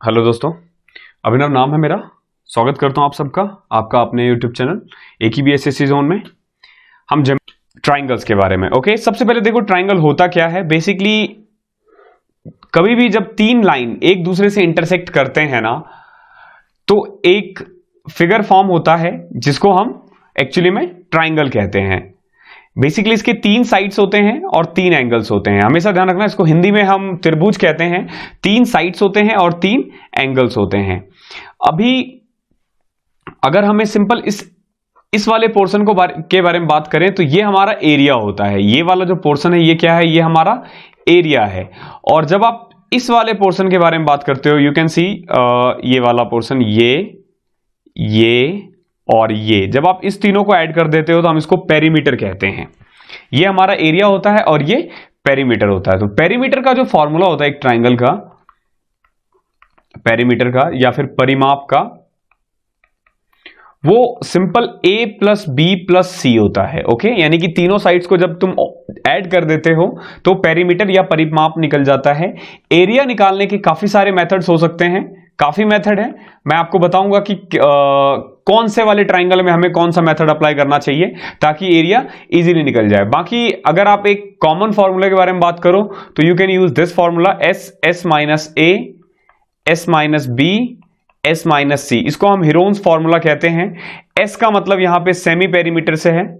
Hello दोस्तों, अभिनव नाम है मेरा। स्वागत करता हूं आप सबका आपका अपने यूट्यूब चैनल AKBSSC जोन में। हम ट्राइंगल्स के बारे में। ओके, सबसे पहले देखो ट्राइंगल होता क्या है। बेसिकली कभी भी जब तीन लाइन एक दूसरे से इंटरसेक्ट करते हैं ना, तो एक फिगर फॉर्म होता है जिसको हम एक्चुअली में ट्राइंगल कहते हैं। बेसिकली इसके तीन साइड्स होते हैं और तीन एंगल्स होते हैं। हमेशा ध्यान रखना, इसको हिंदी में हम त्रिभुज कहते हैं। तीन साइड्स होते हैं और तीन एंगल्स होते हैं। अभी अगर हमें सिंपल इस वाले पोर्शन के बारे में बात करें तो ये हमारा एरिया होता है। ये वाला जो पोर्शन है ये क्या है? ये हमारा एरिया है। और जब आप इस वाले पोर्शन के बारे में बात करते हो, यू कैन सी ये वाला पोर्शन, ये और ये, जब आप इस तीनों को ऐड कर देते हो तो हम इसको पेरीमीटर कहते हैं। ये हमारा एरिया होता है और ये पेरीमीटर होता है। तो पेरीमीटर का जो फॉर्मूला होता है एक ट्राइंगल का, पेरीमीटर का या फिर परिमाप का, वो simple A plus B plus C होता है। ओके, यानी कि तीनों साइड्स को जब तुम ऐड कर देते हो तो पेरीमीटर या परिमाप निकल जाता है। एरिया निकालने के काफी सारे मेथड्स हो सकते हैं, काफी मेथड है। मैं आपको बताऊंगा कि कौन से वाले ट्राइंगल में हमें कौन सा मेथड अप्लाई करना चाहिए ताकि एरिया इजीली निकल जाए। बाकी अगर आप एक कॉमन फॉर्मूला के बारे में बात करो तो you can use this formula S minus A, S minus B, S minus C। इसको हम हीरोन्स फॉर्मूला कहते हैं। S का मतलब यहां पे सेमी पेरीमीटर से है,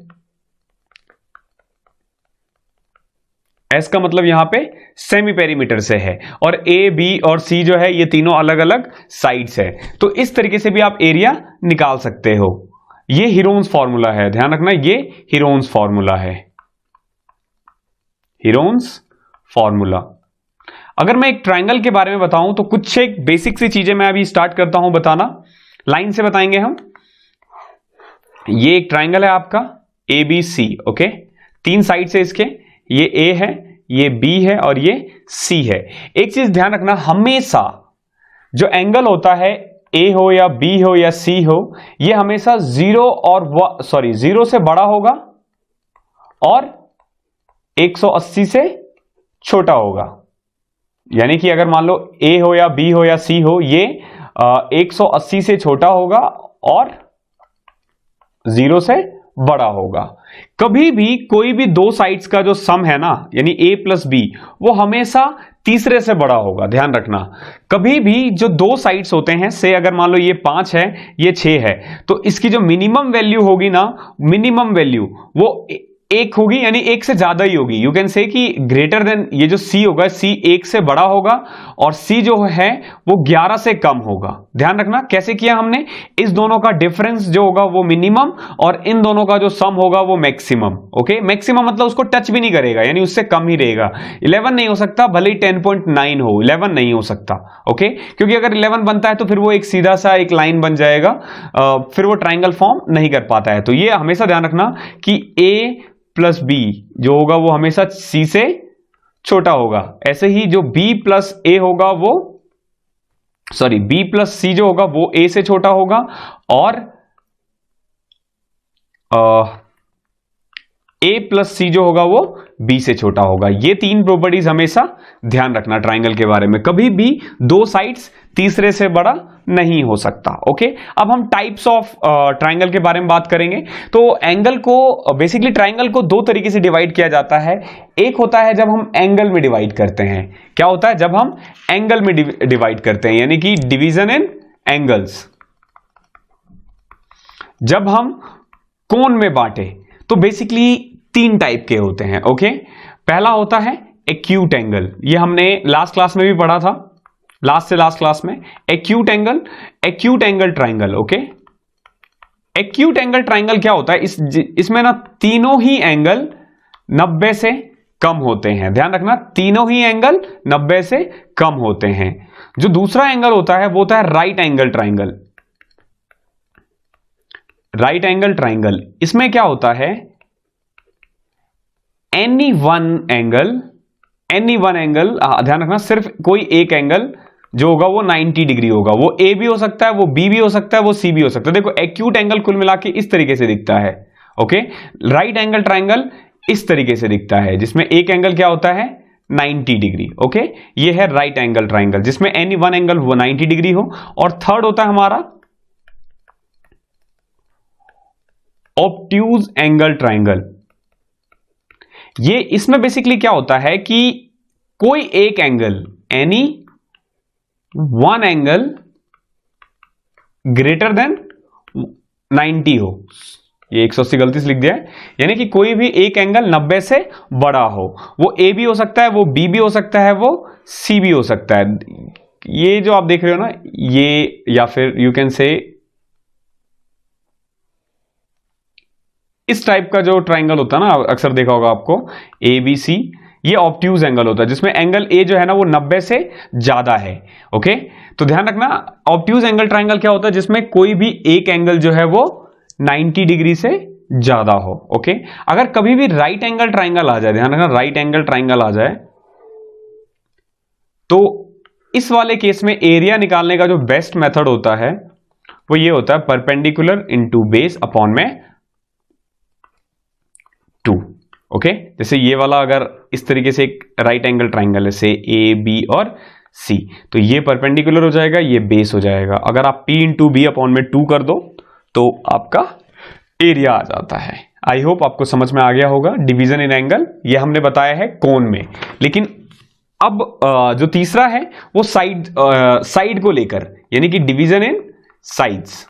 S का मतलब यहां पे सेमी पेरीमीटर से है, और A, B और C जो है ये तीनों अलग अलग साइड्स है। तो इस तरीके से भी आप एरिया निकाल सकते हो। ये हीरोन्स फॉर्मूला है, ध्यान रखना, ये हीरोन्स फॉर्मूला है, हीरोन्स फॉर्मूला। अगर मैं एक ट्राइंगल के बारे में बताऊं तो कुछ एक बेसिक सी चीजें मैं अभी स्टार्ट करता हूं बताना। लाइन से बताएंगे हम। ये एक ट्राइंगल है आपका ABC। ओके, तीन साइड से इसके, ये A है, ये B है और ये C है। एक चीज ध्यान रखना, हमेशा जो एंगल होता है A हो या B हो या C हो, ये हमेशा जीरो से बड़ा होगा और 180 से छोटा होगा। यानी कि अगर मान लो A हो या B हो या C हो, ये 180 से छोटा होगा और 0 से बड़ा होगा। कभी भी कोई भी दो साइड्स का जो सम है ना, यानी A प्लस B, वो हमेशा तीसरे से बड़ा होगा। ध्यान रखना, कभी भी जो दो साइड्स होते हैं, से अगर मान लो ये 5 है ये 6 है, तो इसकी जो मिनिमम वैल्यू होगी ना, मिनिमम वैल्यू वो एक होगी, यानी एक से ज्यादा ही होगी। यू कैन से कि ग्रेटर देन, ये जो C होगा, C एक से बड़ा होगा और C जो है वो 11 से कम होगा। ध्यान रखना कैसे किया हमने, इस दोनों का डिफरेंस जो होगा वो मिनिमम और इन दोनों का जो सम होगा वो मैक्सिमम। ओके, मैक्सिमम मतलब उसको टच भी नहीं करेगा, यानी उससे कम ही रहेगा। 11 नहीं हो सकता, भले ही 10.9 हो, 11 नहीं हो सकता। ओके, क्योंकि अगर 11 बनता है तो फिर वो एक सीधा सा एक लाइन बन जाएगा, फिर वो ट्राइंगल फॉर्म नहीं कर पाता है। तो ये हमेशा ध्यान रखना कि A प्लस B जो होगा वो हमेशा C से छोटा होगा। ऐसे ही जो B प्लस A होगा वो, B प्लस C जो होगा वो A से छोटा होगा, और A प्लस C जो होगा वो B से छोटा होगा। ये तीन प्रॉपर्टीज हमेशा ध्यान रखना ट्राइंगल के बारे में। कभी भी दो साइड्स तीसरे से बड़ा नहीं हो सकता। ओके, अब हम टाइप्स ऑफ ट्राइंगल के बारे में बात करेंगे। तो एंगल को, बेसिकली ट्राइंगल को दो तरीके से डिवाइड किया जाता है। एक होता है जब हम एंगल में डिवाइड करते हैं। क्या होता है? जब हम एंगल में डिवाइड करते हैं, यानी कि डिवीजन इन एंगल्स। जब हम कोण में बांटे तो बेसिकली तीन टाइप के होते हैं। ओके, पहला होता है एक्यूट एंगल। ये हमने लास्ट क्लास में भी पढ़ा था, लास्ट से लास्ट क्लास में। Acute angle triangle. Okay, acute angle triangle क्या होता है? इसमें ना तीनों ही एंगल 90 से कम होते हैं। ध्यान रखना, तीनों ही एंगल 90 से कम होते हैं। जो दूसरा एंगल होता है वो होता है right angle triangle. Right angle triangle, इसमें क्या होता है? एनी वन एंगल, ध्यान रखना, सिर्फ कोई एक एंगल जो होगा वो 90 डिग्री होगा। वो A भी हो सकता है, वो B भी हो सकता है, वो C भी हो सकता है। देखो एक्यूट एंगल कुल मिला के इस तरीके से दिखता है। ओके, राइट एंगल ट्राइंगल इस तरीके से दिखता है, जिसमें एक एंगल क्या होता है? 90 डिग्री। ओके, ये है राइट एंगल ट्राइंगल जिसमें एनी वन एंगल वो 90 डिग्री हो। और थर्ड होता है हमारा ऑब्ट्यूज एंगल ट्राइंगल। ये इसमें बेसिकली क्या होता है कि कोई एक angle, any one angle greater than 90 हो। ये 180 गलती से लिख दिया है, यानी कि कोई भी एक एंगल 90 से बड़ा हो। वो ए भी हो सकता है, वो बी भी हो सकता है, वो सी भी हो सकता है। ये जो आप देख रहे हो ना, ये या फिर यू कैन से इस टाइप का जो ट्राइंगल होता है ना, अक्सर देखा होगा आपको, ए बी सी, ये ऑब्ट्यूज एंगल होता है जिसमें एंगल ए जो है ना वो 90 से ज्यादा है। ओके, तो ध्यान रखना, ऑब्ट्यूज एंगल ट्राइंगल क्या होता है, जिसमें कोई भी एक एंगल जो है वो 90 डिग्री से ज्यादा हो। ओके, अगर कभी भी राइट एंगल ट्राइंगल आ जाए, ध्यान रखना, राइट एंगल ट्राइंगल आ जाए तो इस वाले केस में एरिया निकालने का जो बेस्ट मेथड होता है वो ये होता है परपेंडिकुलर इनटू बेस अपॉन में 2। ओके, जैसे ये वाला अगर इस तरीके से एक राइट एंगल ट्राइंगल है, से ए बी और सी, तो ये परपेंडिकुलर हो जाएगा, ये बेस हो जाएगा। अगर आप P इंटू बी अपॉन में 2 कर दो तो आपका एरिया आ जाता है। आई होप आपको समझ में आ गया होगा। डिवीजन इन एंगल ये हमने बताया है कोण में, लेकिन अब जो तीसरा है वो साइड को लेकर, यानी कि डिवीजन इन साइड्स।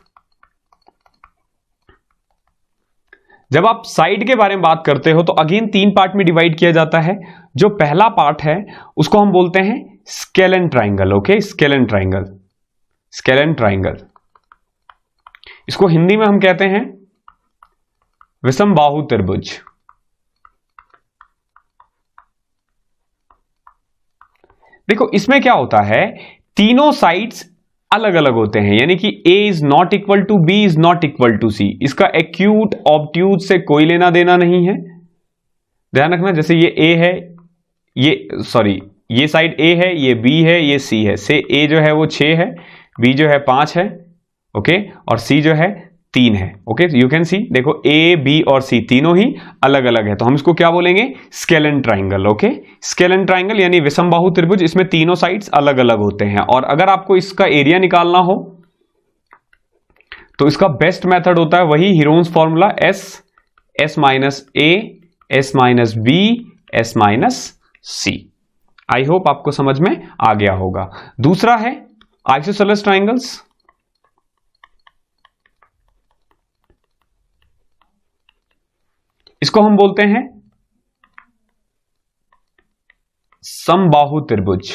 जब आप साइड के बारे में बात करते हो तो अगेन 3 पार्ट में डिवाइड किया जाता है। जो पहला पार्ट है उसको हम बोलते हैं scalene triangle. Okay, scalene triangle, scalene triangle, इसको हिंदी में हम कहते हैं विषमबाहु त्रिभुज। देखो इसमें क्या होता है, तीनों साइड्स अलग अलग होते हैं, यानी कि A is not equal to B is not equal to C। इसका एक्यूट ऑब्ट्यूज से कोई लेना देना नहीं है। ध्यान रखना, जैसे ये A है, ये साइड A है, ये B है, ये C है। से A जो है वो 6 है, B जो है 5 है, ओके, और C जो है 3 है। ओके, यू कैन सी, देखो A, B और C तीनों ही अलग अलग है, तो हम इसको क्या बोलेंगे, scalene triangle. Okay, scalene triangle यानी विषमबाहु त्रिभुज, इसमें तीनों साइड्स अलग अलग होते हैं। और अगर आपको इसका एरिया निकालना हो तो इसका बेस्ट मेथड होता है वही Heron's formula, S minus A, S minus B, S minus C। I hope आपको समझ में आ गया होगा। दूसरा है आइसोसेलेस ट्राइंगल्स। इसको हम बोलते हैं समबाहु त्रिभुज।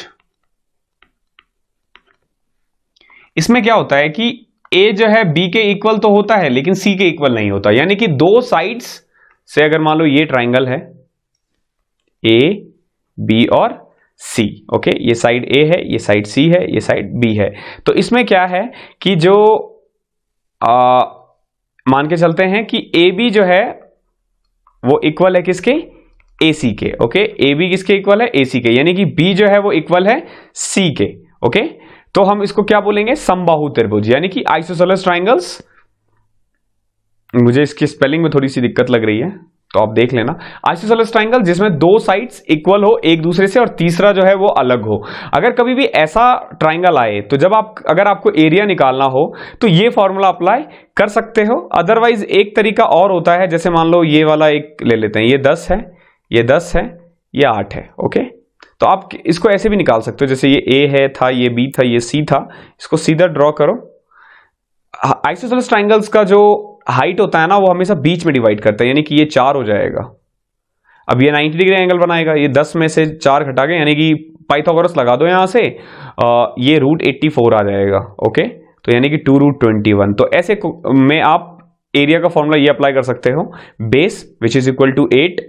इसमें क्या होता है कि A जो है B के इक्वल तो होता है लेकिन C के इक्वल नहीं होता, यानी कि दो साइड्स से, अगर मान लो ये ट्राइंगल है A, B और C, ओके, ये साइड A है, ये साइड C है, ये साइड B है, तो इसमें क्या है कि जो मान के चलते हैं कि AB जो है वो इक्वल है किसके, AC के। ओके, AB किसके इक्वल है, AC के, यानी कि B जो है वो इक्वल है C के। ओके, तो हम इसको क्या बोलेंगे, समबाहु त्रिभुज, यानी कि आइसोसेलेस ट्राइंगल्स। मुझे इसकी स्पेलिंग में थोड़ी सी दिक्कत लग रही है तो आप देख लेना। आइसोसेलेस ट्राइंगल जिसमें दो साइड्स इक्वल हो एक दूसरे से और तीसरा जो है वो अलग हो। अगर कभी भी ऐसा ट्राइंगल आए तो जब अगर आपको एरिया निकालना हो तो ये फॉर्मूला अप्लाई कर सकते हो। अदरवाइज एक तरीका और होता है, जैसे मान लो ये वाला एक ले लेते हैं, ये 10 है, ये 10 है, ये 8 है। ओके, तो आप इसको ऐसे भी निकाल सकते हो, जैसे ये A है था, ये B था, ये C था, इसको सीधा ड्रॉ करो। आइसोसेलेस ट्राइंगल्स का जो हाइट होता है ना वो हमेशा बीच में डिवाइड करता है, यानी कि ये 4 हो जाएगा। अब ये 90 डिग्री एंगल बनाएगा, ये 10 में से 4 घटा के, यानी कि पाइथागोरस लगा दो यहां से, ये √84 आ जाएगा। ओके, तो यानी कि 2√21। तो ऐसे में आप एरिया का फॉर्मूला ये अप्लाई कर सकते हो, base which is equal to 8,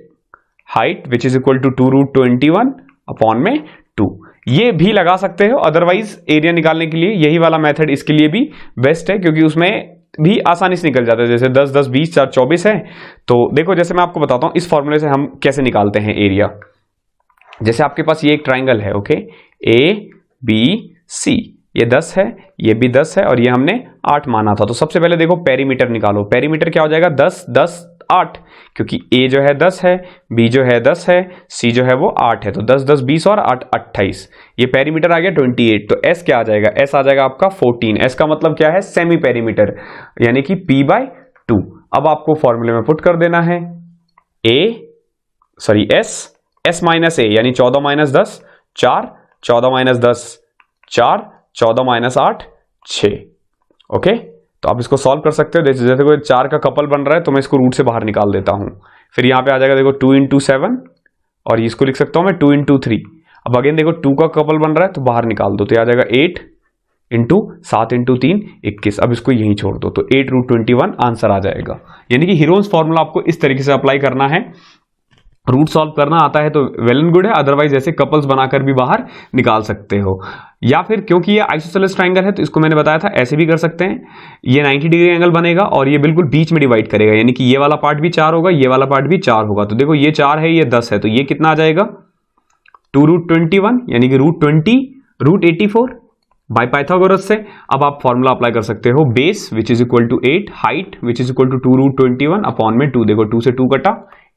height which is equal to 2√21 upon में 2, ये भी लगा सकते हो। अदरवाइज एरिया निकालने के लिए यही वाला मेथड इसके लिए भी बेस्ट है, क्योंकि उसमें भी आसानी से निकल जाता है। जैसे 10 10 20 4 24 है, तो देखो जैसे मैं आपको बताता हूं इस फॉर्मूले से हम कैसे निकालते हैं एरिया। जैसे आपके पास ये एक ट्राइंगल है, ओके, A B C, ये 10 है, ये भी 10 है और ये हमने 8 माना था। तो सबसे पहले देखो पेरीमीटर निकालो। पेरीमीटर क्या हो जाएगा, 10 10 8, क्योंकि a जो है 10 है, b जो है 10 है, c जो है वो 8 है, तो 10 10 20 और 8 28, ये पेरीमीटर आ गया 28। तो s क्या आ जाएगा, s आ जाएगा आपका 14। s का मतलब क्या है, सेमी पेरीमीटर, यानी कि p/2। अब आपको फॉर्मूले में पुट कर देना है s माइनस a, यानी 14 माइनस 10 4, 14 माइनस 10 4, 14 माइनस 8 6। ओके, तो आप इसको सॉल्व कर सकते हो। जैसे कोई 4 का कपल बन रहा है तो मैं इसको रूट से बाहर निकाल देता हूं। फिर यहां पे आ जाएगा देखो 2 इंटू 7, और इसको लिख सकता हूं मैं 2 इंटू 3। अब अगेन देखो 2 का कपल बन रहा है तो बाहर निकाल दो, तो आ जाएगा 8 इंटू 7 इंटू 3 21। अब इसको यहीं छोड़ दो तो 8√21 आंसर आ जाएगा। यानी कि हीरोन्स फॉर्मूला आपको इस तरीके से अप्लाई करना है। रूट सॉल्व करना आता है तो वेल एंड गुड है, अदरवाइज ऐसे कपल्स बनाकर भी बाहर निकाल सकते हो। या फिर क्योंकि ये आइसोसेलेस ट्राइंगल है तो इसको मैंने बताया था ऐसे भी कर सकते हैं। ये 90 डिग्री एंगल बनेगा और ये बिल्कुल बीच में डिवाइड करेगा, यानी कि ये वाला पार्ट भी 4 होगा, ये वाला पार्ट भी 4 होगा। तो देखो ये 4 है, ये 10 है, तो ये कितना आ जाएगा 2√21, यानी कि √20 बाय पाइथागोरस से। अब आप फॉर्मूला अप्लाई कर सकते हो, base which is equal to 8, height which is equal to 2√21 upon में 2। देखो 2 से 2 कटा,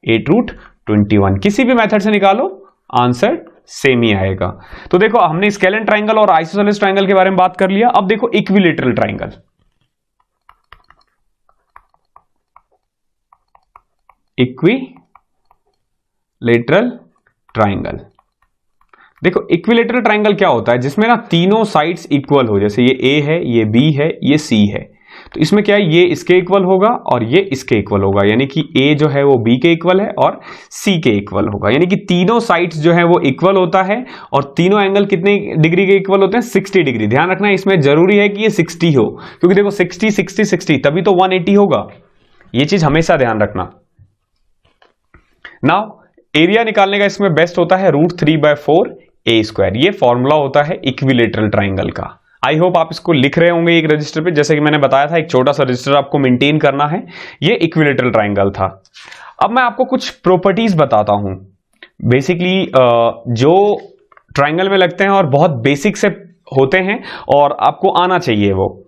8√21। किसी भी मेथड से निकालो आंसर सेम ही आएगा। तो देखो हमने स्केलेन ट्राइंगल और आइसोसेलेस ट्राइंगल के बारे में बात कर लिया। अब देखो इक्विलेटरल ट्राइंगल। इक्विलेटरल ट्राइंगल, देखो इक्विलेटरल ट्राइंगल क्या होता है, जिसमें ना तीनों साइड्स इक्वल हो। जैसे ये ए है, ये बी है, ये सी है, तो इसमें क्या है, ये इसके इक्वल होगा और ये इसके इक्वल होगा, यानी कि ए जो है वो बी के इक्वल है और सी के इक्वल होगा। यानी कि तीनों साइड्स जो है वो इक्वल होता है और तीनों एंगल कितने डिग्री के इक्वल होते हैं, 60 डिग्री। ध्यान रखना इसमें जरूरी है कि ये 60 हो, क्योंकि देखो 60 60 60 तभी तो 180 होगा। ये चीज हमेशा ध्यान रखना। नाउ एरिया निकालने का इसमें बेस्ट होता है √3/4a²। ये फॉर्मूला होता है इक्विलेटरल ट्राइंगल का। आई होप आप इसको लिख रहे होंगे एक रजिस्टर पे। जैसे कि मैंने बताया था एक छोटा सा रजिस्टर आपको मेंटेन करना है। ये इक्विलेटरल ट्राइंगल था। अब मैं आपको कुछ प्रॉपर्टीज बताता हूं, बेसिकली जो ट्राइंगल में लगते हैं और बहुत बेसिक से होते हैं और आपको आना चाहिए वो।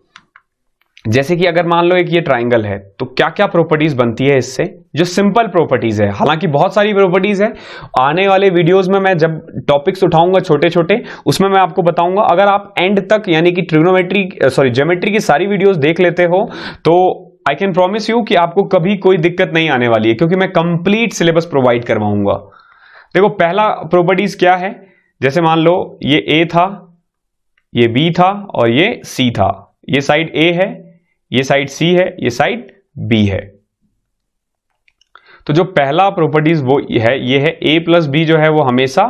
जैसे कि अगर मान लो एक ये ट्राइंगल है तो क्या क्या प्रॉपर्टीज बनती है इससे, जो सिंपल प्रॉपर्टीज है। हालांकि बहुत सारी प्रॉपर्टीज है, आने वाले वीडियोस में मैं जब टॉपिक्स उठाऊंगा छोटे छोटे उसमें मैं आपको बताऊंगा। अगर आप एंड तक यानी कि ज्योमेट्री की सारी वीडियोस देख लेते हो तो आई कैन प्रॉमिस यू कि आपको कभी कोई दिक्कत नहीं आने वाली है, क्योंकि मैं कंप्लीट सिलेबस प्रोवाइड करवाऊंगा। देखो पहला प्रॉपर्टीज क्या है, जैसे मान लो ये ए था, ये बी था और ये सी था। ये साइड ए है, ये साइड सी है, ये साइड बी है। तो जो पहला प्रॉपर्टीज वो है, ये है a प्लस बी जो है वो हमेशा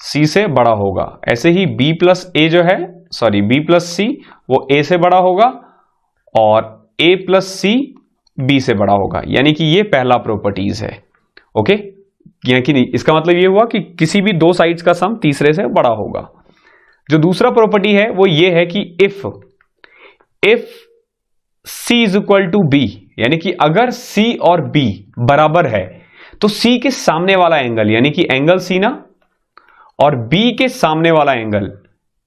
c से बड़ा होगा। ऐसे ही b प्लस सी वो a से बड़ा होगा और a प्लस सी b से बड़ा होगा। यानी कि ये पहला प्रॉपर्टीज है। ओके, यानी कि इसका मतलब ये हुआ कि किसी भी दो साइड्स का सम तीसरे से बड़ा होगा। जो दूसरा प्रॉपर्टी है वो ये है कि if c is equal to B, यानी कि अगर c और b बराबर है तो c के सामने वाला एंगल यानी कि एंगल c ना और b के सामने वाला एंगल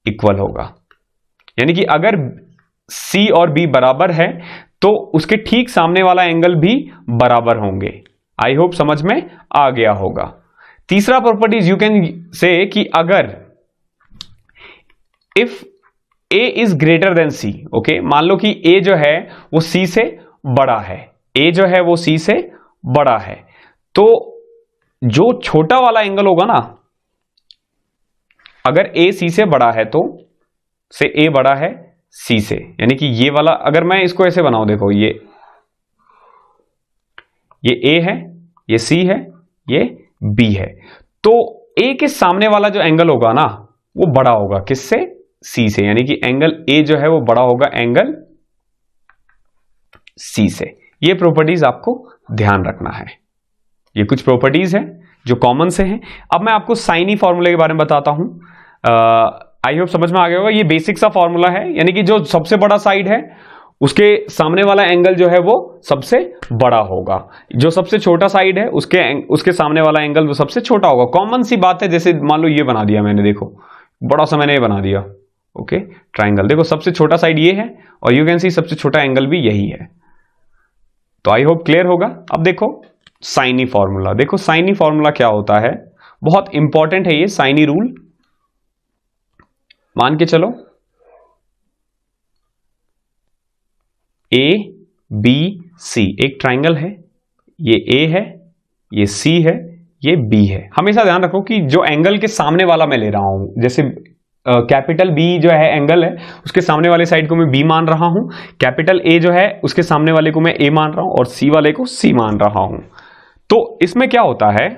इक्वल होगा। यानी कि अगर c और b बराबर है तो उसके ठीक सामने वाला एंगल भी बराबर होंगे। आई होप समझ में आ गया होगा। तीसरा प्रॉपर्टीज यू कैन से कि अगर if a is greater than c, okay, मान लो कि a जो है वो c से बड़ा है, a जो है वो c से बड़ा है, तो जो छोटा वाला एंगल होगा ना, अगर a c से बड़ा है तो से a बड़ा है c से, यानी कि ये वाला अगर मैं इसको ऐसे बनाऊं, देखो ये a है, ये c है, ये b है, तो a के सामने वाला जो एंगल होगा ना वो बड़ा होगा किससे, c से, यानी कि एंगल a जो है वो बड़ा होगा एंगल c से। ये प्रॉपर्टीज आपको ध्यान रखना है। ये कुछ प्रॉपर्टीज है जो कॉमन से हैं। अब मैं आपको साइनी फॉर्मूले के बारे में बताता हूं। आई होप समझ में आ गया होगा। ये बेसिक सा फॉर्मूला है, यानी कि जो सबसे बड़ा साइड है उसके सामने वाला एंगल जो है वो सबसे बड़ा होगा, जो सबसे छोटा साइड है उसके सामने वाला एंगल वो सबसे छोटा होगा। कॉमन सी बात है। जैसे मान लो ये बना दिया मैंने, देखो बड़ा सा मैंने ये बना दिया, ओके, ट्राइंगल। देखो सबसे छोटा साइड ये है और यू कैन सी सबसे छोटा एंगल भी यही है। तो आई होप क्लियर होगा। अब देखो साइनी फॉर्मूला, देखो साइनी फॉर्मूला क्या होता है, बहुत इंपॉर्टेंट है ये साइनी रूल। मान के चलो ए बी सी एक ट्राइंगल है, ये ए है, ये सी है, ये बी है। हमेशा ध्यान रखो कि जो एंगल के सामने वाला मैं ले रहा हूं, जैसे कैपिटल बी जो है एंगल है, उसके सामने वाले साइड को मैं बी मान रहा हूं, कैपिटल ए जो है उसके सामने वाले को मैं ए मान रहा हूं, और सी वाले को सी मान रहा हूं। तो इसमें क्या होता है,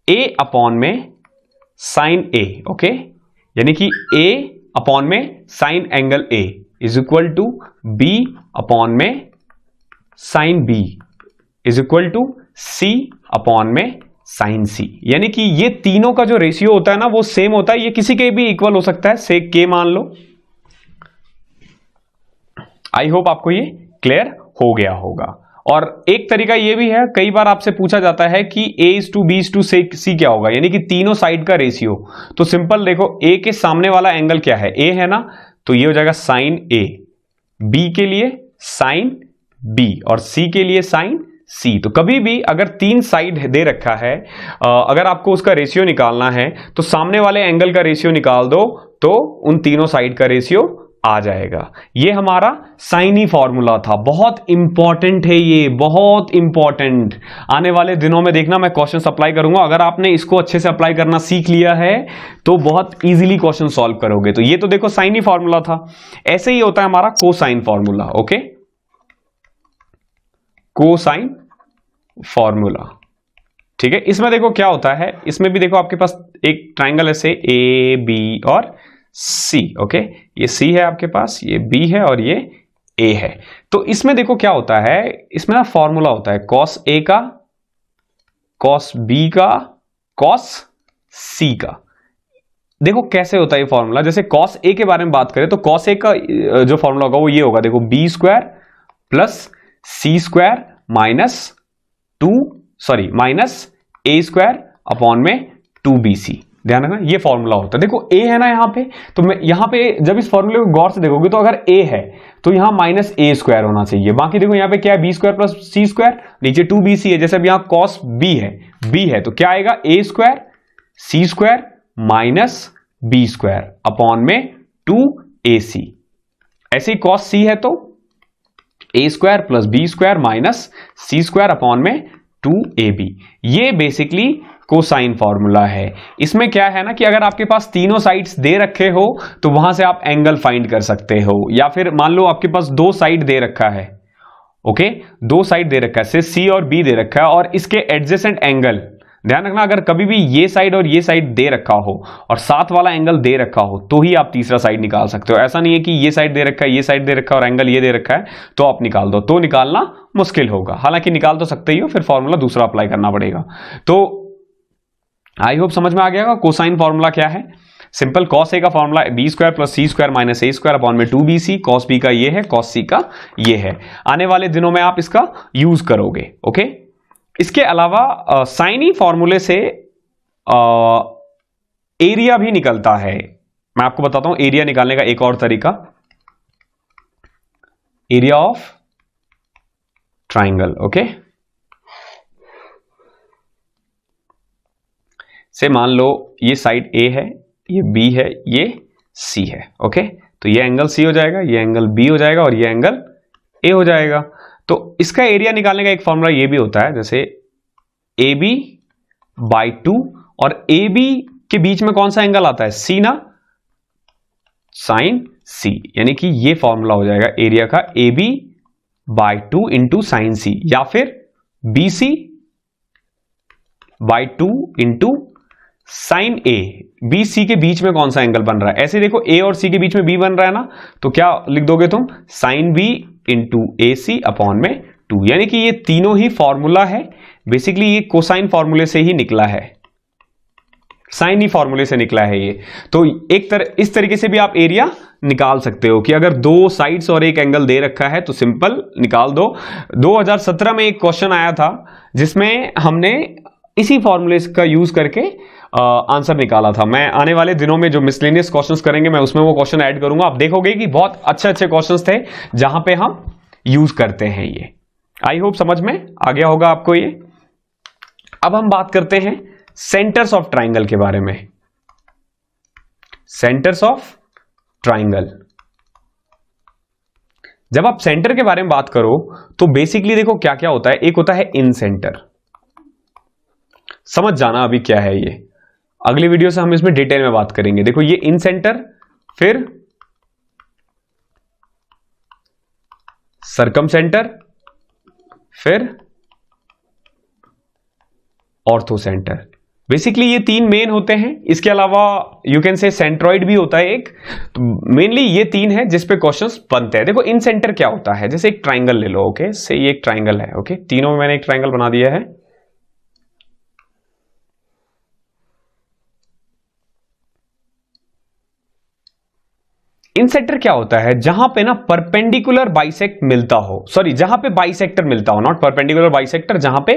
ए अपॉन में साइन ए, ओके, यानी कि ए अपॉन में sine angle A is equal to B upon में sine B is equal to C upon में साइन सी। यानी कि ये तीनों का जो रेशियो होता है ना वो सेम होता है, ये किसी के भी इक्वल हो सकता है, से के मान लो। आई होप आपको ये क्लियर हो गया होगा। और एक तरीका ये भी है, कई बार आपसे पूछा जाता है कि a/b/c क्या होगा, यानी कि तीनों साइड का रेशियो। तो सिंपल देखो, a के सामने वाला एंगल क्या है, a है ना, तो ये हो जाएगा साइन a, b के लिए साइन b और c के लिए साइन c। तो कभी भी अगर तीन साइड दे रखा है, अगर आपको उसका रेशियो निकालना है तो सामने वाले एंगल का रेशियो निकाल दो, तो उन तीनों साइड का रेशियो आ जाएगा। ये हमारा साइनी फॉर्मूला था, बहुत इंपॉर्टेंट है ये, बहुत इंपॉर्टेंट। आने वाले दिनों में देखना मैं क्वेश्चन अप्लाई करूंगा, अगर आपने इसको अच्छे से अप्लाई करना सीख लिया है तो बहुत इजीली क्वेश्चन सॉल्व करोगे। तो ये तो देखो साइनी फॉर्मूला था। ऐसे ही होता है हमारा cosine formula, okay, cosine formula, ठीक है। इसमें देखो क्या होता है, इसमें भी देखो आपके पास एक ट्राइंगल ऐसे ए बी और सी, ओके, ये सी है आपके पास, ये बी है और ये ए है। तो इसमें देखो क्या होता है, इसमें ना फॉर्मूला होता है कॉस ए का, कॉस बी का, कॉस सी का। देखो कैसे होता है ये फॉर्मूला, जैसे कॉस ए के बारे में बात करें तो कॉस ए का जो फॉर्मूला होगा वो ये होगा, देखो बी स्क्वायर प्लस सी स्क्वायर माइनस ए स्क्वायर अपॉन में 2bc। ध्यान रखना ये फॉर्मूला होता है। देखो ए है ना यहां पे, तो मैं यहां पे जब इस फॉर्मूले को गौर से देखोगे तो अगर ए है तो यहां माइनस ए स्क्वायर होना चाहिए। बाकी देखो यहां पे क्या है, बी स्क्वायर प्लस सी स्क्वायर, नीचे 2bc है। जैसे अब यहां कॉस बी है तो क्या आएगा, A square C square minus B square upon में 2ac। ऐसे ही कॉस सी है तो A square plus B square minus C square upon में 2ab। ये बेसिकली कोसाइन फॉर्मूला है। इसमें क्या है ना कि अगर आपके पास तीनों साइड्स दे रखे हो तो वहां से आप एंगल फाइंड कर सकते हो, या फिर मान लो आपके पास दो साइड दे रखा है, ओके, दो साइड दे रखा है, से सी और बी दे रखा है और इसके एडजेसेंट एंगल, ध्यान रखना अगर कभी भी ये साइड और ये साइड दे रखा हो और साथ वाला एंगल दे रखा हो तो ही आप तीसरा साइड निकाल सकते हो। ऐसा नहीं है कि ये साइड दे रखा है, ये साइड दे रखा है और एंगल ये दे रखा है तो आप निकाल दो, तो निकालना मुश्किल होगा। हालांकि निकाल तो सकते ही हो, फिर फॉर्मूला दूसरा अप्लाई करना पड़ेगा। तो आई होप समझ में आ गया। कोसाइन फॉर्मूला क्या है, सिंपल कॉस ए का फॉर्मूला बी स्क्वायर प्लस सी स्क्वायर माइनस ए स्क्वायर अपॉन में 2bc, कॉस बी का ये है, कॉस सी का ये है। आने वाले दिनों में आप इसका यूज करोगे, ओके। इसके अलावा साइनी फॉर्मूले से एरिया भी निकलता है। मैं आपको बताता हूं एरिया निकालने का एक और तरीका, एरिया ऑफ ट्राइंगल, ओके। से मान लो ये साइड ए है, ये बी है, ये सी है, ओके। तो ये एंगल सी हो जाएगा, ये एंगल बी हो जाएगा और ये एंगल ए हो जाएगा। तो इसका एरिया निकालने का एक फॉर्मूला ये भी होता है, जैसे ए बी बाई 2 और ए बी के बीच में कौन सा एंगल आता है, सी ना, साइन सी। यानी कि ये फॉर्मूला हो जाएगा एरिया का A B by 2 into sine C, या फिर B C by 2 into sine A. B C के बीच में कौन सा एंगल बन रहा है, ऐसे देखो ए और सी के बीच में बी बन रहा है ना, तो क्या लिख दोगे तुम, साइन बी इंटू ए सी अपॉन में 2। यानी कि ये तीनों ही फॉर्मूला है, बेसिकली ये कोसाइन फॉर्मूले से ही निकला है, साइन ही फॉर्मूले से निकला है ये। तो इस तरीके से भी आप एरिया निकाल सकते हो कि अगर दो साइड्स और एक एंगल दे रखा है तो सिंपल निकाल दो। 2017 में एक क्वेश्चन आया था जिसमें हमने इसी फॉर्मूले का यूज करके आंसर निकाला था। मैं आने वाले दिनों में जो मिसलेनियस क्वेश्चंस करेंगे मैं उसमें वो क्वेश्चन ऐड करूंगा। आप देखोगे कि बहुत अच्छे अच्छे क्वेश्चंस थे जहां पे हम यूज करते हैं ये। आई होप समझ में आ गया होगा आपको ये। अब हम बात करते हैं सेंटर्स ऑफ ट्राइंगल के बारे में। सेंटर्स ऑफ ट्राइंगल, जब आप सेंटर के बारे में बात करो तो बेसिकली देखो क्या क्या होता है। एक होता है इन सेंटर, समझ जाना अभी क्या है ये, अगली वीडियो से हम इसमें डिटेल में बात करेंगे। देखो ये इन सेंटर, फिर सरकम सेंटर, फिर ऑर्थो सेंटर। बेसिकली ये तीन मेन होते हैं। इसके अलावा यू कैन से सेंट्रॉइड भी होता है एक। तो मेनली ये तीन है जिस पे क्वेश्चंस बनते हैं। देखो इन सेंटर क्या होता है, जैसे एक ट्राइंगल ले लो, ओके, से ये एक ट्राइंगल है, ओके, तीनों में मैंने एक ट्राइंगल बना दिया है। इन सेंटर क्या होता है, जहां पे ना परपेंडिकुलर बाइसेक्ट मिलता हो, सॉरी जहां पे बाइसेक्टर मिलता हो, नॉट परपेंडिकुलर बाइसेक्टर, जहां पे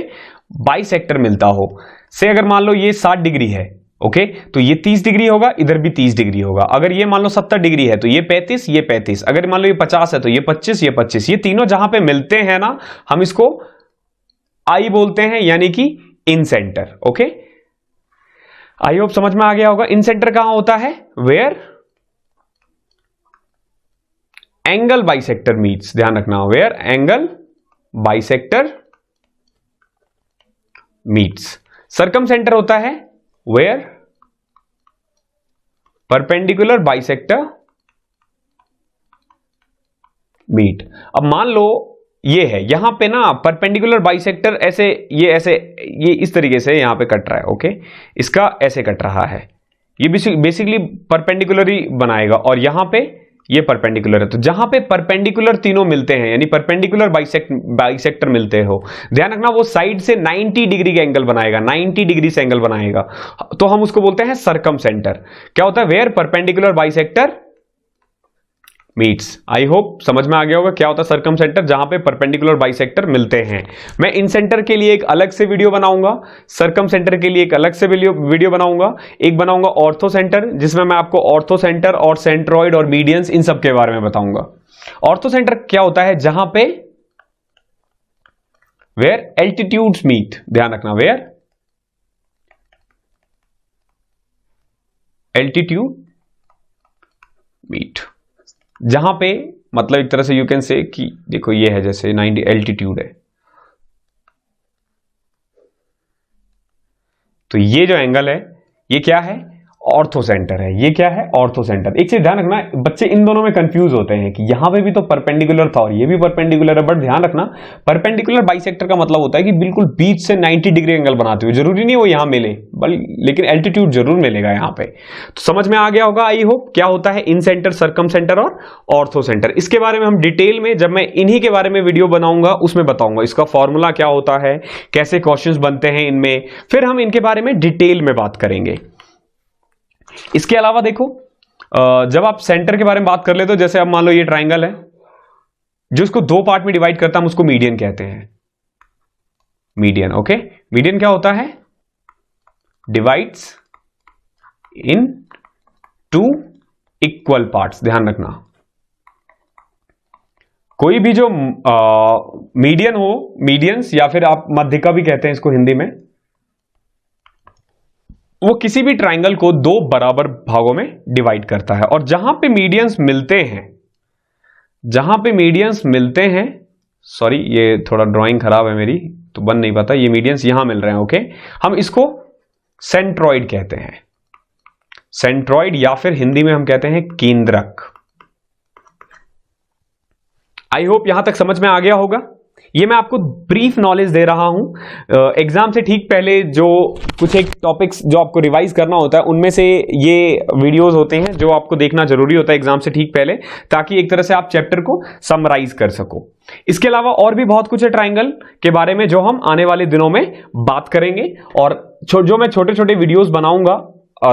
बाइसेक्टर मिलता हो। से अगर मान लो ये 60 डिग्री है, ओके, तो ये 30 डिग्री होगा, इधर भी 30 डिग्री होगा। अगर ये मान लो 70 डिग्री है तो ये 35, ये 35। अगर मान लो ये 50 है तो ये 25, ये 25। ये तीनों जहां पे मिलते हैं ना, हम इसको आई बोलते हैं, यानी कि इन सेंटर। ओके, आई होप समझ में आ गया होगा। इन सेंटर कहां होता है, वेयर एंगल बाइसेक्टर मीट्स, ध्यान रखना, where angle bisector meets. Circumcentre होता है वेयर परपेंडिकुलर बाइसेक्टर मीट। अब मान लो ये है, यहां पे ना परपेंडिकुलर बाइसेक्टर ऐसे, ये इस तरीके से यहां पे कट रहा है, ओके, इसका ऐसे कट रहा है, ये बेसिकली परपेंडिकुलर ही बनाएगा, और यहां पे ये परपेंडिकुलर है। तो जहां पे परपेंडिकुलर तीनों मिलते हैं, यानी परपेंडिकुलर बाइसेक्टर मिलते हो, ध्यान रखना वो साइड से 90 डिग्री का एंगल बनाएगा, 90 डिग्री से एंगल बनाएगा, तो हम उसको बोलते हैं सरकम सेंटर। क्या होता है, where perpendicular bisector meets. I hope समझ में आ गया होगा क्या होता है सरकम सेंटर, जहां पे परपेंडिकुलर बाइसेक्टर मिलते हैं। मैं इन सेंटर के लिए एक अलग से वीडियो बनाऊंगा, सरकम सेंटर के लिए एक अलग से वीडियो बनाऊंगा, एक बनाऊंगा ऑर्थो सेंटर, जिसमें मैं आपको ऑर्थो सेंटर और सेंट्रॉइड और मीडियंस इन सब के बारे में बताऊंगा। ऑर्थो सेंटर क्या होता है, जहां पे वेयर एल्टीट्यूड्स मीट, ध्यान रखना, वेयर एल्टीट्यूड मीट, जहां पे मतलब एक तरह से यू कैन से कि देखो ये है जैसे 90 एल्टीट्यूड है, तो ये जो एंगल है ये क्या है, ऑर्थो सेंटर है। ये क्या है, ऑर्थो सेंटर। एक चीज ध्यान रखना, बच्चे इन दोनों में कंफ्यूज होते हैं कि यहां पे भी तो परपेंडिकुलर था और ये भी परपेंडिकुलर है, बट ध्यान रखना परपेंडिकुलर बाइसेक्टर का मतलब होता है कि बिल्कुल बीच से 90 डिग्री एंगल बनाते हुए, जरूरी नहीं वो यहां मिले, लेकिन एल्टीट्यूड जरूर मिलेगा यहां पे। तो समझ में आ गया होगा आई होप क्या होता है इन सेंटर, सरकम सेंटर और ऑर्थो सेंटर। इसके बारे में हम डिटेल में, जब मैं इन्हीं के बारे में वीडियो बनाऊंगा उसमें बताऊंगा इसका फॉर्मूला क्या होता है, कैसे क्वेश्चंस बनते हैं इनमें, फिर हम इनके बारे में डिटेल में बात करेंगे। इसके अलावा देखो, जब आप सेंटर के बारे में बात कर ले, तो जैसे अब मान लो ये ट्राइंगल है जो इसको दो पार्ट में डिवाइड करता है, हम उसको मीडियन कहते हैं। मीडियन, ओके, मीडियन क्या होता है, divides in two equal parts. ध्यान रखना, कोई भी जो मीडियन हो, मीडियंस या फिर आप मध्यिका भी कहते हैं इसको हिंदी में, वो किसी भी ट्राइंगल को दो बराबर भागों में डिवाइड करता है। और जहां पे मीडियंस मिलते हैं, जहां पे मीडियंस मिलते हैं, सॉरी ये थोड़ा ड्राइंग खराब है मेरी तो बन नहीं पाता, ये मीडियंस यहां मिल रहे हैं, ओके, हम इसको सेंट्रॉइड कहते हैं। सेंट्रॉइड या फिर हिंदी में हम कहते हैं केंद्रक। आई होप यहां तक समझ में आ गया होगा। ये मैं आपको ब्रीफ नॉलेज दे रहा हूं। एग्जाम से ठीक पहले जो कुछ एक टॉपिक्स जो आपको रिवाइज करना होता है, उनमें से ये वीडियोस होते हैं जो आपको देखना जरूरी होता है एग्जाम से ठीक पहले, ताकि एक तरह से आप चैप्टर को समराइज कर सको। इसके अलावा और भी बहुत कुछ है ट्राइंगल के बारे में जो हम आने वाले दिनों में बात करेंगे, और जो मैं छोटे छोटे वीडियोज बनाऊंगा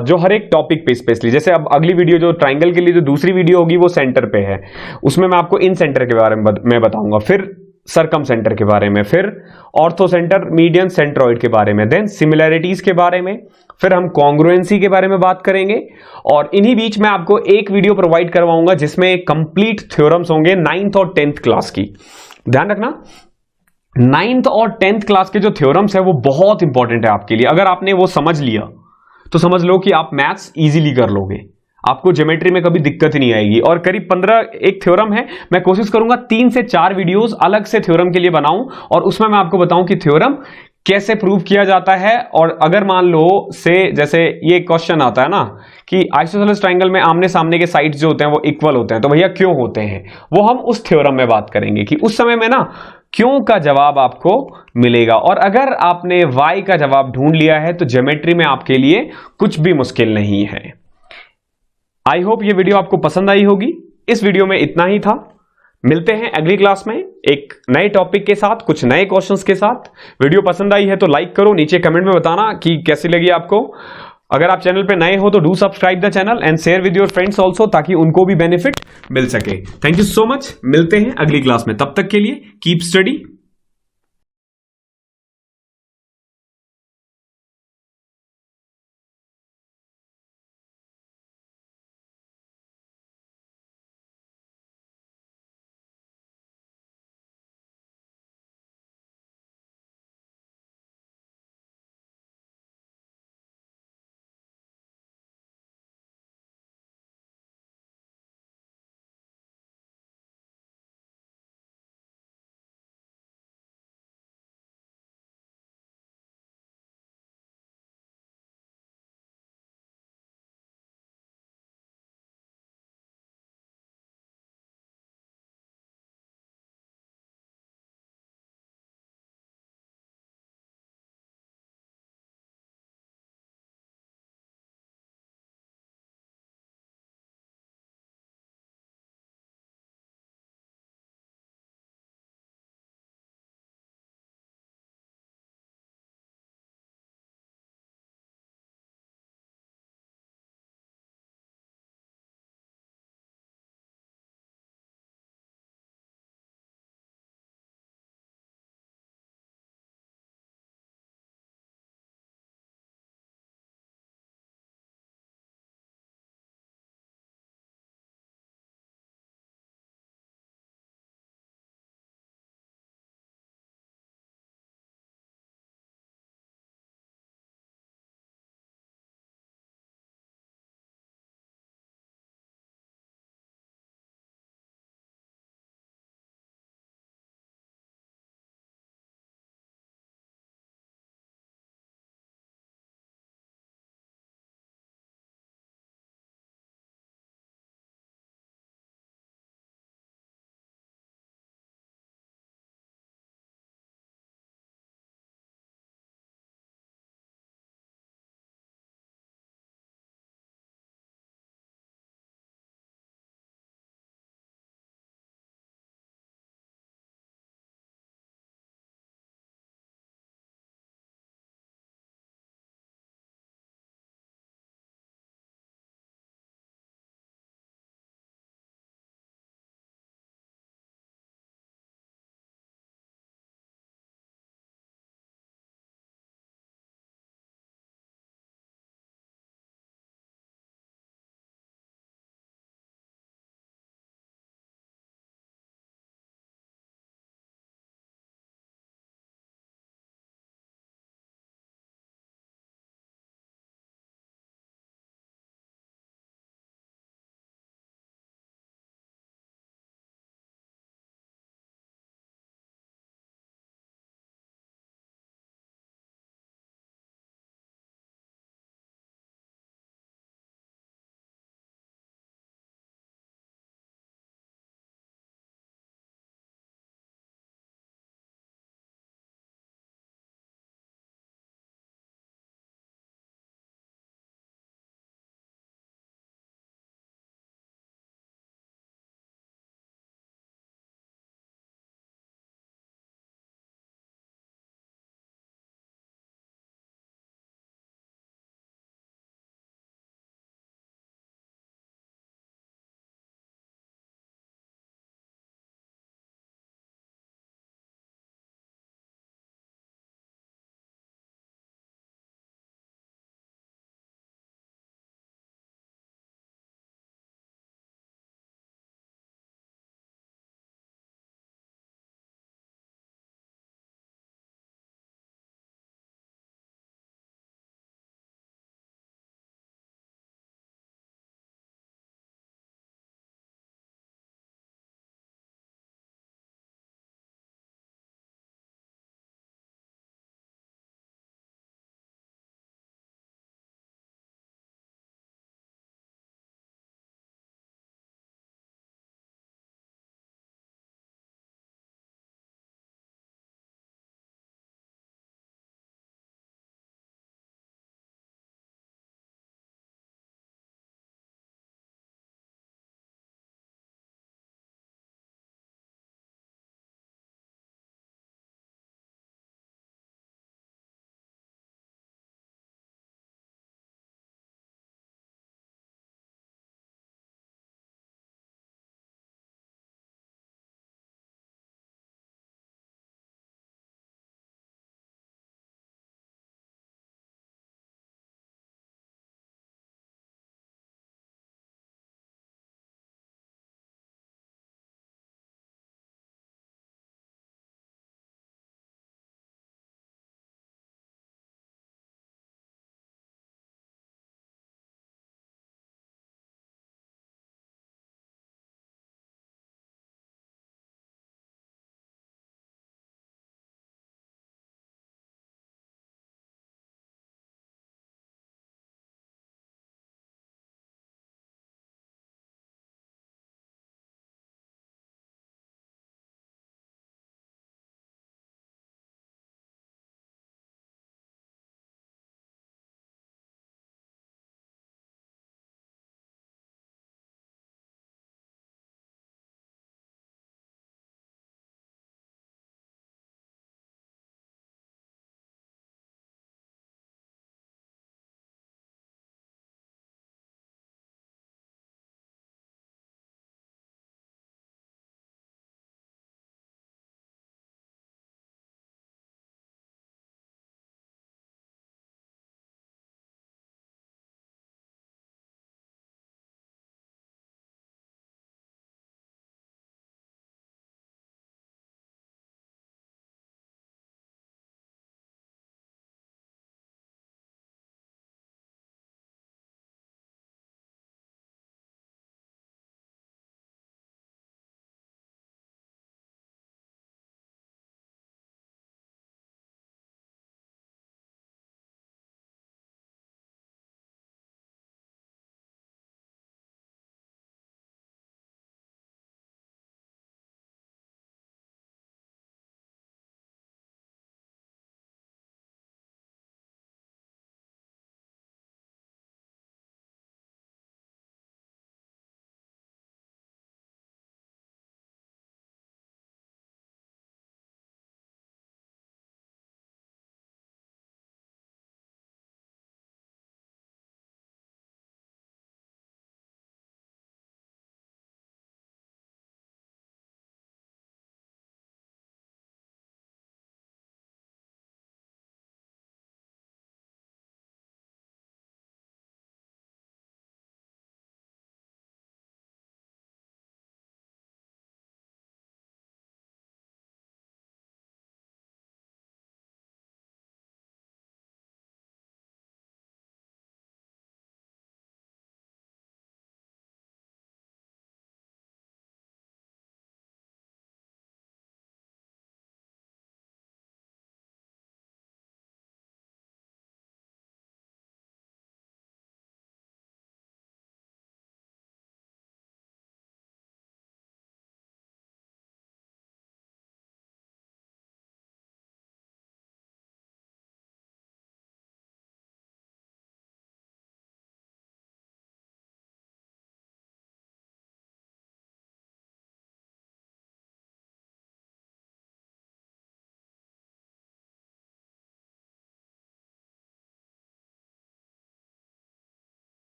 जो हर एक टॉपिक पे स्पेशली, जैसे अब अगली वीडियो जो ट्राइंगल के लिए जो दूसरी वीडियो होगी वो सेंटर पे है, उसमें मैं आपको इन सेंटर के बारे में बताऊंगा, फिर सरकम सेंटर के बारे में, फिर ऑर्थो सेंटर, मीडियन, सेंट्रॉइड के बारे में, देन सिमिलैरिटीज के बारे में, फिर हम कॉन्ग्रुएंसी के बारे में बात करेंगे। और इन्हीं बीच में आपको एक वीडियो प्रोवाइड करवाऊंगा जिसमें कंप्लीट थ्योरम्स होंगे 9th और 10th क्लास की। ध्यान रखना नाइन्थ और 10th क्लास के जो थ्योरम्स है वो बहुत इंपॉर्टेंट है आपके लिए। अगर आपने वो समझ लिया तो समझ लो कि आप मैथ्स इजीली कर लोगे, आपको ज्योमेट्री में कभी दिक्कत ही नहीं आएगी। और करीब 15 एक थ्योरम है, मैं कोशिश करूंगा 3 से 4 वीडियोस अलग से थ्योरम के लिए बनाऊं और उसमें मैं आपको बताऊं कि थ्योरम कैसे प्रूव किया जाता है। और अगर मान लो से जैसे ये क्वेश्चन आता है ना कि आइसोसेलेस ट्रायंगल में आमने सामने के साइड्स जो होते हैं वो इक्वल होते हैं, तो भैया क्यों होते हैं, वो हम उस थ्योरम में बात करेंगे कि उस समय में ना क्यों का जवाब आपको मिलेगा। और अगर आपने वाई का जवाब ढूंढ लिया है तो ज्योमेट्री में आपके लिए कुछ भी मुश्किल नहीं है। आई होप ये वीडियो आपको पसंद आई होगी। इस वीडियो में इतना ही था, मिलते हैं अगली क्लास में एक नए टॉपिक के साथ, कुछ नए क्वेश्चंस के साथ। वीडियो पसंद आई है तो लाइक करो, नीचे कमेंट में बताना कि कैसी लगी आपको। अगर आप चैनल पे नए हो तो do subscribe the channel and share with your friends also, ताकि उनको भी बेनिफिट मिल सके। थैंक यू सो मच, मिलते हैं अगली क्लास में, तब तक के लिए कीप स्टडी।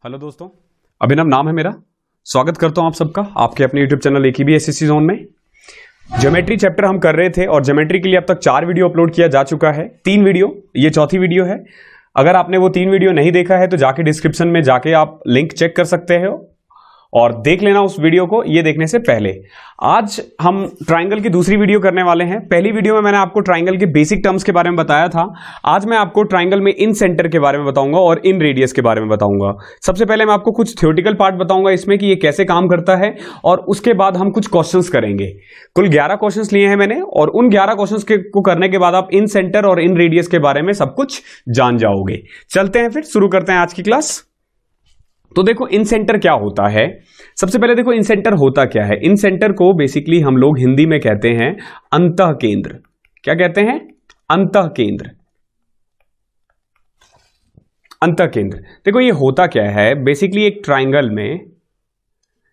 हेलो दोस्तों, अभिनव नाम है मेरा। स्वागत करता हूं आप सबका आपके अपने YouTube channel AKB SSC zone में। ज्योमेट्री चैप्टर हम कर रहे थे और ज्योमेट्री के लिए अब तक 4 वीडियो अपलोड किया जा चुका है, 3 वीडियो, ये चौथी वीडियो है। अगर आपने वो 3 वीडियो नहीं देखा है तो जाके डिस्क्रिप्शन में जाके आप लिंक चेक कर सकते हो और देख लेना उस वीडियो को ये देखने से पहले। आज हम ट्राइंगल की दूसरी वीडियो करने वाले हैं। पहली वीडियो में मैंने आपको ट्राइंगल के बेसिक टर्म्स के बारे में बताया था। आज मैं आपको ट्राइंगल में इन सेंटर के बारे में बताऊंगा और इन रेडियस के बारे में बताऊंगा। सबसे पहले मैं आपको कुछ थ्योरेटिकल पार्ट बताऊंगा इसमें कि ये कैसे काम करता है और उसके बाद हम कुछ क्वेश्चंस करेंगे। कुल 11 क्वेश्चंस लिए हैं मैंने और उन 11 क्वेश्चंस को करने के बाद आप इन सेंटर और इन रेडियस के बारे में सब कुछ जान जाओगे। चलते हैं फिर शुरू करते हैं आज की क्लास। तो देखो इन सेंटर क्या होता है। सबसे पहले देखो इन सेंटर होता क्या है। इन सेंटर को बेसिकली हम लोग हिंदी में कहते हैं अंतः केंद्र। क्या कहते हैं? अंतः केंद्र। अंतः केंद्र। देखो ये होता क्या है, बेसिकली एक ट्राइंगल में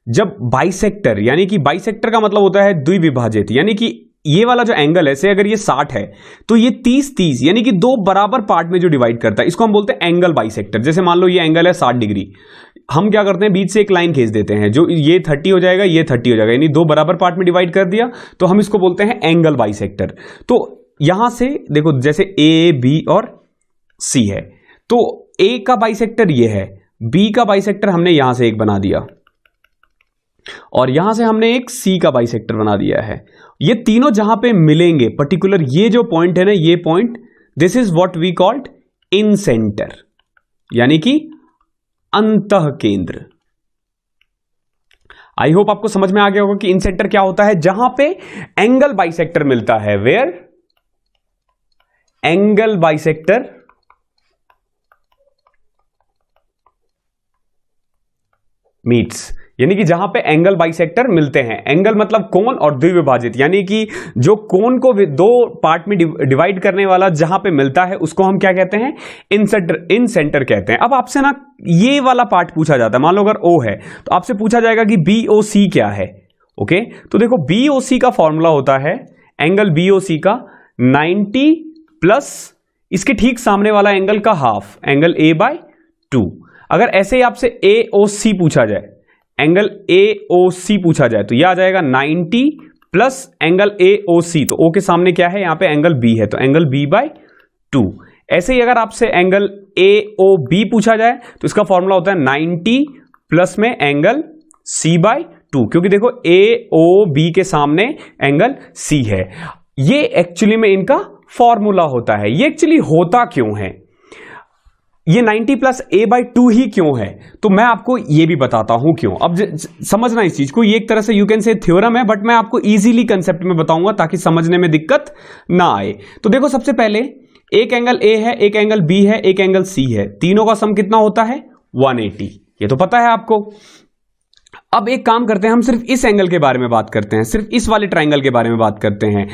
जब बाइसेक्टर, यानी कि बाइसेक्टर का मतलब होता है द्विविभाजित, यानी कि ये वाला जो एंगल है, से अगर ये 60 है तो ये 30 यानी कि 2 बराबर पार्ट में जो डिवाइड करता है, इसको हम बोलते हैं एंगल बाइसेक्टर। जैसे मान लो ये एंगल है 60 डिग्री, हम क्या करते हैं बीच से एक लाइन खींच देते हैं, जो ये 30 हो जाएगा, ये 30 हो जाएगा, यानी 2 बराबर पार्ट में डिवाइड कर दिया, तो हम इसको बोलते हैं एंगल बाइसेक्टर। तो यहां से देखो जैसे A, B और C है, तो A का बाइसेक्टर ये है, B का बाइसेक्टर हमने यहां से एक बना दिया और यहां से हमने एक C का बाइसेक्टर बना दिया है। ये तीनों जहां पे मिलेंगे, पर्टिकुलर ये जो पॉइंट है ना, ये point, this is what we called incentre, यानी कि अंतः केंद्र। आई होप आपको समझ में आ गया होगा कि इन सेंटर क्या होता है, जहां पे एंगल बाइसेक्टर मिलता है। वेयर एंगल बाइसेक्टर मीट्स, यानी कि जहां पे एंगल बाइसेक्टर मिलते हैं। एंगल मतलब कोण और द्विविभाजित, यानी कि जो कोण को 2 पार्ट में डिवाइड करने वाला जहां पे मिलता है उसको हम क्या कहते हैं? इन सेंटर कहते हैं। अब आपसे ना ये वाला पार्ट पूछा जाता है, मान लो अगर O है तो आपसे पूछा जाएगा कि BOC क्या है। ओके, तो देखो BOC का फॉर्मूला होता है एंगल BOC का 90 प्लस इसके ठीक सामने वाला एंगल का हाफ, एंगल A/2। अगर ऐसे ही आपसे AOC पूछा जाए, एंगल AOC पूछा जाए, तो यह आ जाएगा 90 प्लस एंगल AOC, तो O के सामने क्या है यहाँ पे एंगल B है, तो एंगल B/2। ऐसे ही अगर आपसे एंगल AOB पूछा जाए तो इसका फॉर्मूला होता है 90 प्लस में एंगल C/2, क्योंकि देखो AOB के सामने एंगल C है। ये एक्चुअली में इनका फॉर्मूला होता है। ये एक्चुअली होता क्यों है, ये 90 प्लस A/2 ही क्यों है, तो मैं आपको ये भी बताता हूं क्यों। अब समझना इस चीज को, ये एक तरह से यू कैन से थ्योरम है, बट मैं आपको इजीली कंसेप्ट में बताऊंगा ताकि समझने में दिक्कत ना आए। तो देखो सबसे पहले एक एंगल A है, एक एंगल B है, एक एंगल C है, तीनों का सम कितना होता है? 180। ये तो पता है आपको। अब एक काम करते हैं, हम सिर्फ इस एंगल के बारे में बात करते हैं, सिर्फ इस वाले ट्राइंगल के बारे में बात करते हैं।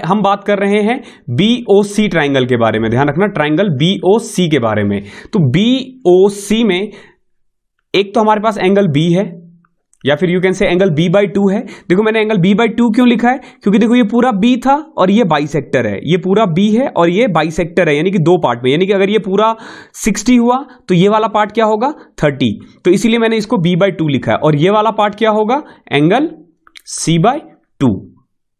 हम बात कर रहे हैं BOC ट्राइंगल के बारे में। ध्यान रखना, ट्राइंगल BOC के बारे में। तो BOC में एक तो हमारे पास एंगल B है, या फिर you can say angle B/2 है। देखो मैंने एंगल B/2 क्यों लिखा है, क्योंकि देखो ये पूरा B था और ये बाइसेक्टर है, ये पूरा B है और ये बाइसेक्टर है, यानी कि 2 पार्ट में, यानी कि अगर ये पूरा 60 हुआ तो ये वाला पार्ट क्या होगा? 30, तो इसीलिए मैंने इसको B/2 लिखा है। और ये वाला पार्ट क्या होगा? Angle C/2।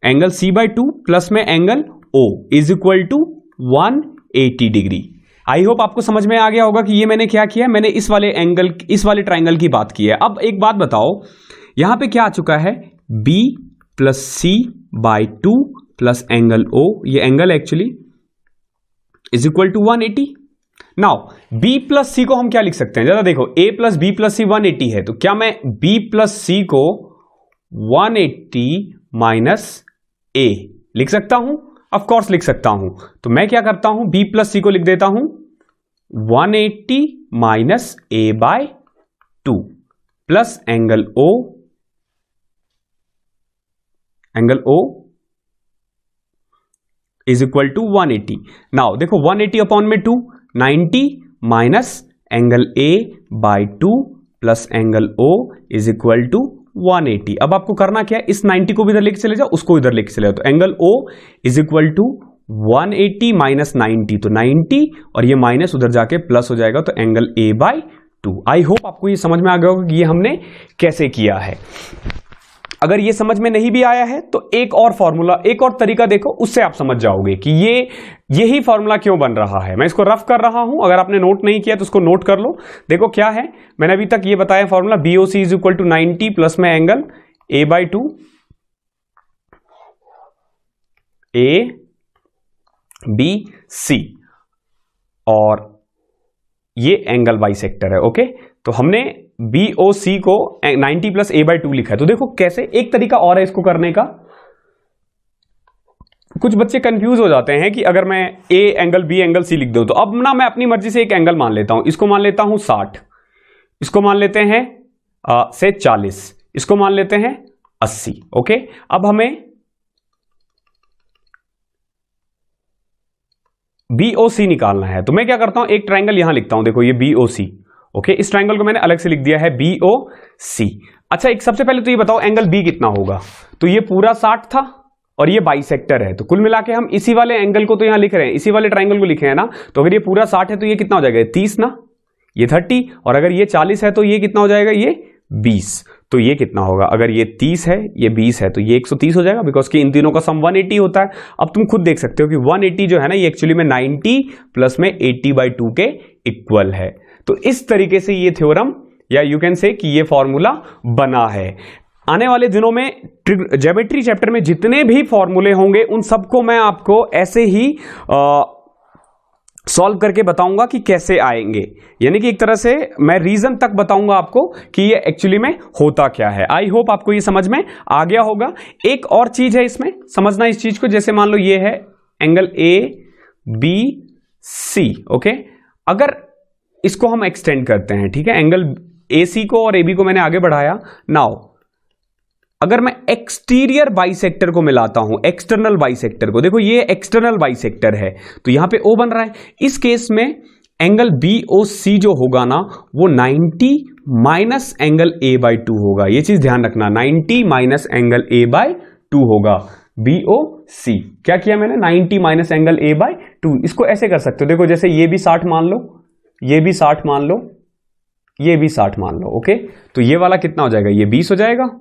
Angle C/2 plus में angle O is equal to 180 degree. I hope आपको समझ में आ गया होगा कि ये मैंने क्या किया, मैंने इस वाले ट्राइंगल की बात की है। अब एक बात बताओ, यहां पे क्या आ चुका है? B plus C/2 plus angle O, ये angle actually is equal to 180। Now B plus C को हम क्या लिख सकते हैं? जरा देखो, A plus B plus C 180 है, तो क्या मैं B प्लस C को 180 माइनस A लिख सकता हूं? ऑफ कोर्स लिख सकता हूं। तो मैं क्या करता हूं, B प्लस C को लिख देता हूं 180 minus A/2 plus angle O is equal to 180। Now देखो 180 अपॉन में 2, 90 minus angle A/2 plus angle O is equal to 180। अब आपको करना क्या है, इस 90 को भी इधर लेके चले जाओ, उसको इधर लेके चले जाओ, तो angle O is equal to 180 minus 90, तो 90 और ये माइनस उधर जाके प्लस हो जाएगा, तो एंगल A/2 2। आई होप आपको ये समझ में आ गया होगा कि ये हमने कैसे किया है। अगर ये समझ में नहीं भी आया है तो एक और फॉर्मूला, एक और तरीका देखो, उससे आप समझ जाओगे कि यही फॉर्मूला क्यों बन रहा है। मैं इसको रफ कर रहा हूं, अगर आपने नोट नहीं किया तो उसको नोट कर लो। देखो क्या है, मैंने अभी तक ये बताया formula, BOC is equal to 90 plus में एंगल A/2, ABC, और ये एंगल बाइसेक्टर है। ओके, तो हमने BOC को 90 प्लस A/2 लिखा है। तो देखो कैसे, एक तरीका और है इसको करने का। कुछ बच्चे कंफ्यूज हो जाते हैं कि अगर मैं A angle B angle C लिख दूं, तो अब ना मैं अपनी मर्जी से एक एंगल मान लेता हूं। इसको मान लेता हूं 60, इसको मान लेते हैं से 40, इसको मान लेते हैं 80। ओके, अब हमें BOC निकालना है। तो मैं क्या करता हूं, एक ट्राइंगल यहां लिखता हूं। देखो ये BOC। ओके, इस ट्राइंगल को मैंने अलग से लिख दिया है BOC। अच्छा, एक सबसे पहले तो ये बताओ एंगल B कितना होगा। तो ये पूरा 60 था और ये बाइसेक्टर है, तो कुल मिला के हम इसी वाले एंगल को तो यहां लिख रहे हैं, इसी वाले ट्राइंगल को लिखे हैं ना। तो अगर ये पूरा 60 है तो ये कितना हो जाएगा, 30 ना, ये 30, और अगर ये 40 है तो ये कितना हो जाएगा, ये 20। तो ये कितना होगा, अगर ये 30 है, ये 20 है, तो ये 130 हो जाएगा, बिकॉज कि इन तीनों का सम 180 होता है। अब तुम खुद देख सकते हो कि 180 जो है ना, ये एक्चुअली में 90 प्लस में 80/2 के इक्वल है। तो इस तरीके से ये थ्योरम, या यू कैन से कि ये फॉर्मूला बना है। आने वाले दिनों में ज्योमेट्री चैप्टर में जितने भी फॉर्मूले होंगे उन सबको मैं आपको ऐसे ही सॉल्व करके बताऊंगा कि कैसे आएंगे, यानी कि एक तरह से मैं रीजन तक बताऊंगा आपको कि ये एक्चुअली में होता क्या है। आई होप आपको ये समझ में आ गया होगा। एक और चीज है इसमें समझना इस चीज को, जैसे मान लो ये है एंगल ABC। ओके, अगर इसको हम एक्सटेंड करते हैं, ठीक है, एंगल AC को और AB को मैंने आगे बढ़ाया। नाउ अगर मैं एक्सटीरियर बाइसेक्टर को मिलाता हूं, एक्सटर्नल बाइसेक्टर को, देखो ये एक्सटर्नल बाइसेक्टर है तो यहां पे O बन रहा है। इस केस में एंगल BOC जो होगा ना, वो 90 माइनस एंगल A/2 होगा। ये चीज ध्यान रखना, 90 माइनस एंगल A/2 होगा। BOC क्या किया मैंने, 90 माइनस एंगल A/2। इसको ऐसे कर सकते हो, देखो जैसे ये भी 60 मान लो, ये भी 60 मान लो, ये भी 60 मान लो। ओके, तो ये वाला कितना हो जाएगा, ये 20 हो जाएगा,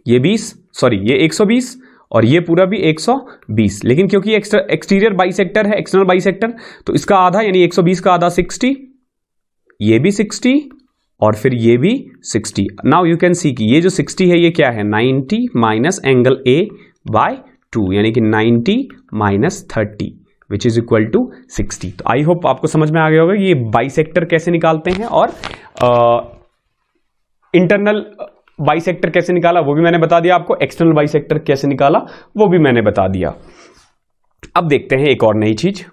ये 20, सॉरी ये 120, और ये पूरा भी 120। लेकिन क्योंकि एक्सटीरियर बाइसेक्टर है, एक्सटर्नल बाइसेक्टर, तो इसका आधा यानी 120 का आधा 60, ये भी 60 और फिर ये भी 60। नाउ यू कैन सी कि ये जो 60 है ये क्या है, 90 माइनस एंगल A/2, यानी कि 90 माइनस 30 विच इज इक्वल टू 60। तो आई होप आपको समझ में आ गया होगा ये बाइसेक्टर कैसे निकालते हैं, और इंटरनल बाइसेक्टर कैसे निकाला वो भी मैंने बता दिया आपको, एक्सटर्नल बाइसेक्टर कैसे निकाला वो भी मैंने बता दिया। अब देखते हैं एक और नई चीज,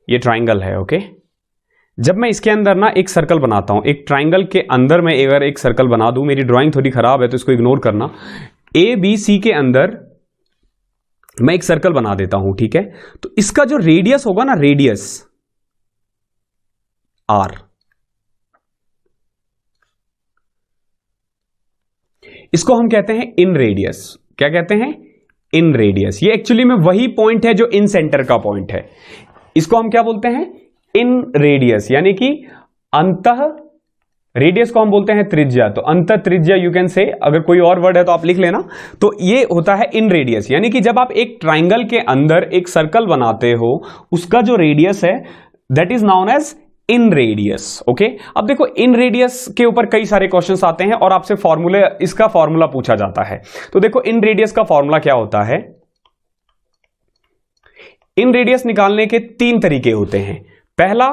ये ट्राइंगल है। ओके, जब मैं इसके अंदर ना एक सर्कल बनाता हूं, एक ट्राइंगल के अंदर मैं अगर एक सर्कल बना दूं, मेरी ड्राइंग थोड़ी खराब है तो इसको इग्नोर करना, ABC के अंदर मैं एक सर्कल बना देता हूं, ठीक है। तो इसका जो रेडियस होगा ना, रेडियस R, इसको हम कहते हैं इन रेडियस। क्या कहते हैं, इन रेडियस। ये एक्चुअली में वही पॉइंट है जो इन सेंटर का पॉइंट है, इसको हम क्या बोलते हैं, इन रेडियस, यानी कि अंतः रेडियस को हम बोलते हैं त्रिज्या। तो अंतः त्रिज्या यू कैन से, अगर कोई और वर्ड है तो आप लिख लेना। तो ये होता है इन रेडियस, यानी कि जब आप एक ट्राइंगल के अंदर एक सर्कल बनाते हो, उसका जो रेडियस है that is known as inradius. Okay, अब देखो इन रेडियस के ऊपर कई सारे क्वेश्चंस आते हैं और आपसे फॉर्मूले, इसका फॉर्मूला पूछा जाता है। तो देखो इन रेडियस का फॉर्मूला क्या होता है, इन रेडियस निकालने के 3 तरीके होते हैं। पहला,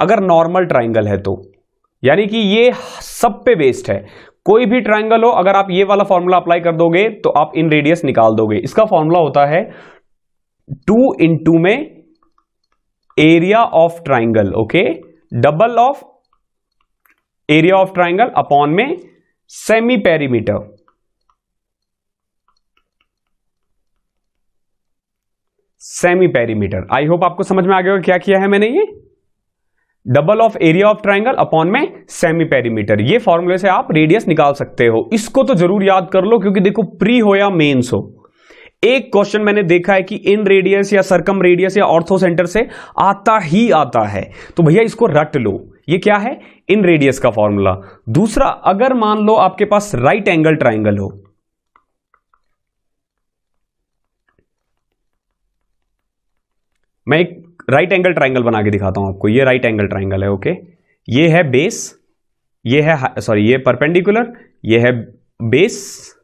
अगर नॉर्मल ट्राइंगल है तो, यानी कि ये सब पे बेस्ड है, कोई भी ट्राइंगल हो, अगर आप ये वाला फॉर्मूला अप्लाई कर दोगे तो आप इन रेडियस निकाल दोगे। इसका फॉर्मूला होता है 2 into में area of triangle. Okay, double of area of triangle upon में semi perimeter. Semi perimeter, I hope आपको समझ में आ गया क्या किया है मैंने, ये double of area of triangle upon में सेमी पेरीमीटर। ये फॉर्मूले से आप रेडियस निकाल सकते हो। इसको तो जरूर याद कर लो, क्योंकि देखो प्री हो या मेंस हो, एक क्वेश्चन मैंने देखा है कि इन रेडियस या सरकम रेडियस या ऑर्थो सेंटर से आता ही आता है। तो भैया इसको रट लो, ये क्या है, इन रेडियस का फॉर्मूला। दूसरा, अगर मान लो आपके पास राइट एंगल ट्राइंगल हो, मैं एक राइट एंगल ट्राइंगल बना के दिखाता हूं आपको। ये राइट एंगल ट्राइंगल है, ओके। ये है बेस, ये है सॉरी ये परपेंडिकुलर, ये है बेस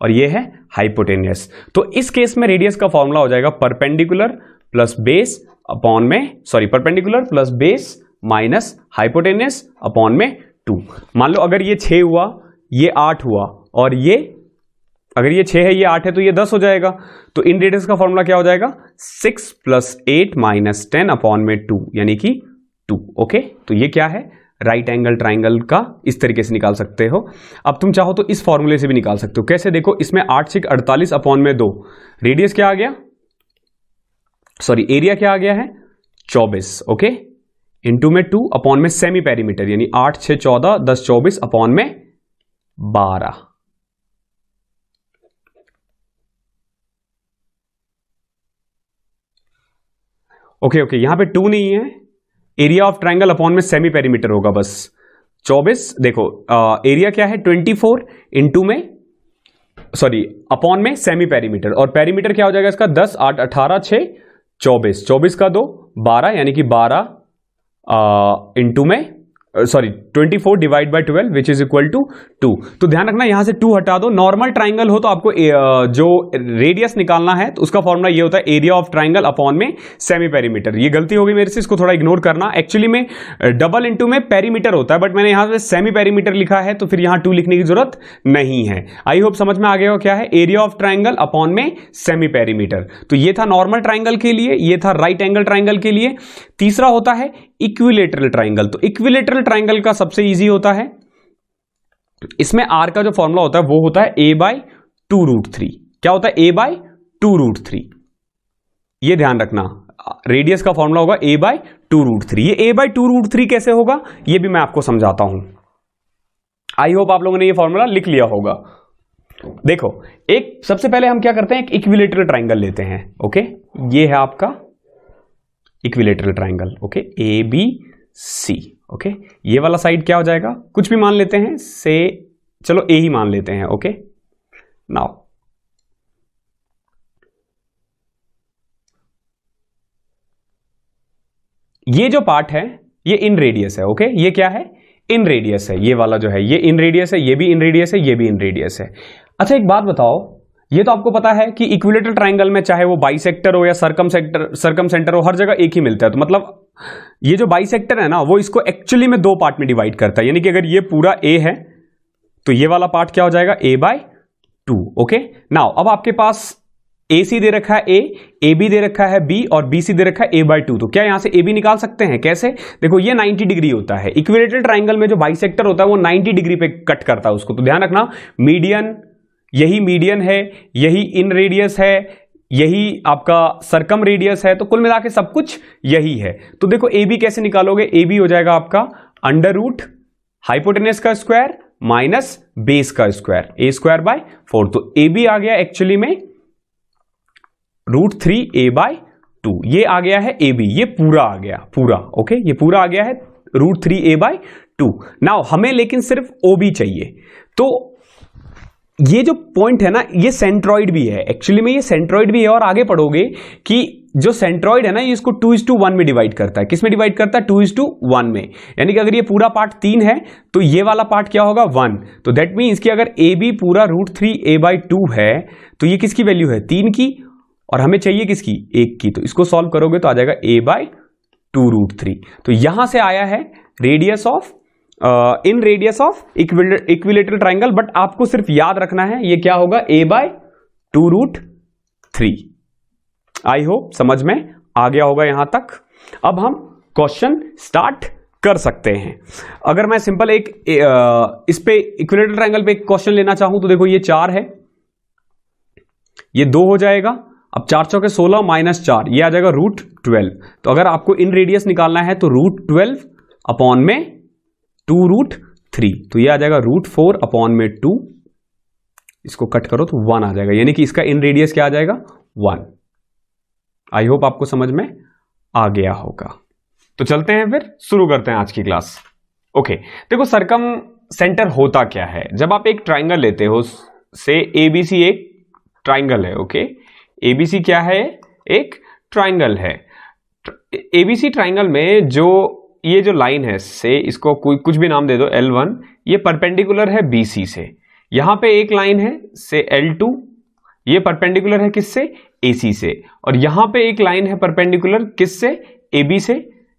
और ये है हाइपोटेनियस। तो इस केस में रेडियस का फॉर्मूला हो जाएगा परपेंडिकुलर प्लस बेस अपॉन में, sorry perpendicular plus base minus hypotenuse upon में 2। मान लो अगर ये 6 हुआ, ये 8 हुआ, और ये अगर ये 6 है, ये 8 है, तो ये 10 हो जाएगा। तो इन रेडियस का फॉर्मूला क्या हो जाएगा, 6 + 8 - 10 अपॉन में 2, यानी कि 2। ओके, तो ये क्या है, राइट एंगल ट्राइंगल का इस तरीके से निकाल सकते हो। अब तुम चाहो तो इस फॉर्मूले से भी निकाल सकते हो। कैसे, देखो इसमें 8 6 48 अपॉन में 2, रेडियस क्या आ गया, सॉरी एरिया क्या आ गया है 24, ओके, इंटू में 2 अपॉन में सेमी पेरीमीटर, यानी 8 6 14 10 24 अपॉन में 12। ओके ओके, यहां पे 2 नहीं है, एरिया ऑफ ट्राइंगल अपॉन में सेमी पेरीमीटर होगा बस। 24 देखो एरिया क्या है 24 इंटू में, सॉरी अपॉन में सेमी पेरीमीटर, और पेरीमीटर क्या हो जाएगा इसका 10 8 18 6 24, 24 का 2 12, यानी कि 12 इंटू में, sorry 24 divide by 12 which is equal to 2। तो ध्यान रखना यहां से 2 हटा दो। नॉर्मल ट्राइंगल हो तो आपको जो रेडियस निकालना है तो उसका फॉर्मूला ये होता है एरिया ऑफ ट्राइंगल अपॉन में सेमी पेरीमीटर। ये गलती हो गई मेरे से, इसको थोड़ा इग्नोर करना। एक्चुअली में डबल इंटू में पेरीमीटर होता है, बट मैंने यहां से सेमी पेरीमीटर लिखा है, तो फिर यहां 2 लिखने की जरूरत नहीं है। आई होप समझ में आ गया हो क्या है एरिया ऑफ ट्राइंगल अपॉन में सेमी पेरीमीटर। तो ये था नॉर्मल ट्राइंगल के लिए, ये था राइट एंगल ट्राइंगल के लिए। तीसरा होता है इक्विलेटरल ट्राइंगल। तो इक्विलेटरल ट्राइंगल का सबसे इजी होता है, इसमें आर का जो फॉर्मूला होता है वो होता है a/2√3। क्या होता है a/2√3, ये ध्यान रखना। रेडियस का फॉर्मूला होगा a/2√3। ये a/2√3 कैसे होगा ये भी मैं आपको समझाता हूं। आई होप आप लोगों ने ये फॉर्मूला लिख लिया होगा। देखो, एक सबसे पहले हम क्या करते हैं, एक इक्विलेटरल ट्राइंगल लेते हैं। ओके, ये है आपका equilateral triangle, okay, ABC। Okay, ये वाला साइड क्या हो जाएगा, कुछ भी मान लेते हैं, से चलो A ही मान लेते हैं। ओके, नाउ ये जो पार्ट है ये इन रेडियस है। ओके, ये क्या है, इन रेडियस है। ये वाला जो है ये इन रेडियस है, ये भी इन रेडियस है, ये भी इन रेडियस है। अच्छा एक बात बताओ, ये तो आपको पता है कि इक्विलेटरल ट्राइंगल में चाहे वो बाइसेक्टर हो या सरकम सेंटर हो, हर जगह एक ही मिलता है। तो मतलब ये जो बाइसेक्टर है ना, वो इसको एक्चुअली में 2 पार्ट में डिवाइड करता है। यानी कि अगर ये पूरा A है तो ये वाला पार्ट क्या हो जाएगा a/2। ओके, नाउ अब आपके पास AC दे रखा है A, AB दे रखा है B और BC दे रखा है a/2। तो क्या यहां से AB निकाल सकते हैं? कैसे, देखो ये 90 डिग्री होता है। इक्विलेटरल ट्राइंगल में जो बाइसेक्टर होता है वो 90 डिग्री पे कट करता है उसको। तो ध्यान रखना, मीडियन, यही मीडियन है, यही इन रेडियस है, यही आपका सरकम रेडियस है, तो कुल मिला के सब कुछ यही है। तो देखो AB कैसे निकालोगे, AB हो जाएगा आपका √ हाइपोटेनस का स्क्वायर माइनस बेस का स्क्वायर, a²/4। तो AB आ गया एक्चुअली में √3a/2। ये आ गया है AB, ये पूरा आ गया पूरा। ओके, ये पूरा आ गया है √3a/2। नाउ हमें लेकिन सिर्फ OB चाहिए। तो ये जो पॉइंट है ना, ये सेंट्रॉइड भी है एक्चुअली में, ये सेंट्रॉइड भी है। और आगे पढ़ोगे कि जो सेंट्रॉइड है ना, ये इसको 2:1 में डिवाइड करता है। किस में डिवाइड करता है, 2:1 में। यानी कि अगर ये पूरा पार्ट 3 है तो ये वाला पार्ट क्या होगा 1। तो दैट मीन्स कि अगर AB पूरा √3a/2 है तो ये किसकी वैल्यू है 3 की, और हमें चाहिए किसकी 1 की। तो इसको सॉल्व करोगे तो आ जाएगा a/2√3। तो यहां से आया है radius of in radius of equilateral triangle. But आपको सिर्फ याद रखना है ये क्या होगा a/2√3। आई होप समझ में आ गया होगा यहां तक। अब हम क्वेश्चन स्टार्ट कर सकते हैं। अगर मैं सिंपल एक इस पे इक्विलेटरल ट्राइंगल पे एक क्वेश्चन लेना चाहूं तो देखो ये 4 है, ये 2 हो जाएगा। अब 4 चौके 16 -4, ये आ जाएगा √12। तो अगर आपको इन रेडियस निकालना है तो √12 अपॉन में 2√3, तो ये आ जाएगा √4 अपॉन में 2। इसको कट करो तो 1 आ जाएगा, यानी कि इसका इन रेडियस क्या आ जाएगा 1। आई होप आपको समझ में आ गया होगा। तो चलते हैं फिर शुरू करते हैं आज की क्लास। ओके, देखो सरकम सेंटर होता क्या है। जब आप एक ट्राइंगल लेते हो, से एबीसी एक ट्राइंगल है, ओके, एबीसी क्या है, एक ट्राइंगल है। एबीसी ट्राइंगल में जो ये जो लाइन है, से इसको कोई कुछ भी नाम दे दो, L1, ये परपेंडिकुलर है BC से। यहां पे एक लाइन है से L2, ये परपेंडिकुलर है किससे, AC से। और यहां पे एक लाइन है परपेंडिकुलर किससे, AB से,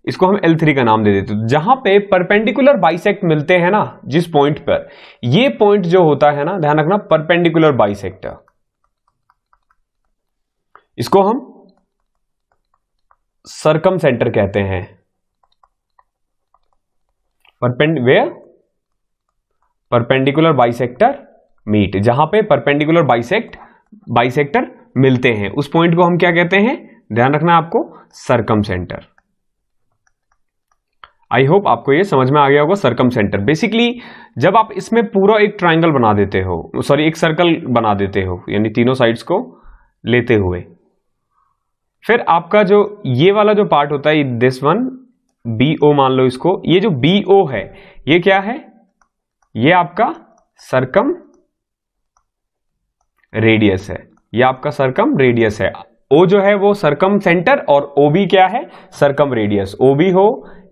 इसको हम L3 का नाम दे देते हैं। जहां पे परपेंडिकुलर बाइसेक्ट मिलते हैं ना, जिस पॉइंट पर, ये पॉइंट जो होता है ना, ध्यान रखना, परपेंडिकुलर बाइसेक्टर, इसको हम सरकम सेंटर कहते हैं। परपेंडिकुलर बाइसेक्टर मीट, जहां पे परपेंडिकुलर बाइसेक्टर मिलते हैं, उस पॉइंट को हम क्या कहते हैं, ध्यान रखना आपको, सरकम सेंटर। आई होप आपको ये समझ में आ गया होगा। सरकम सेंटर बेसिकली जब आप इसमें पूरा एक ट्राइंगल बना देते हो, सॉरी एक सर्कल बना देते हो, यानी तीनों साइड्स को लेते हुए, फिर आपका जो ये वाला जो पार्ट होता है, दिस वन BO मान लो इसको, ये जो BO है ये क्या है, ये आपका सरकम रेडियस है, ये आपका सरकम रेडियस है। O जो है वो सरकम सेंटर और OB क्या है, सरकम रेडियस। OB हो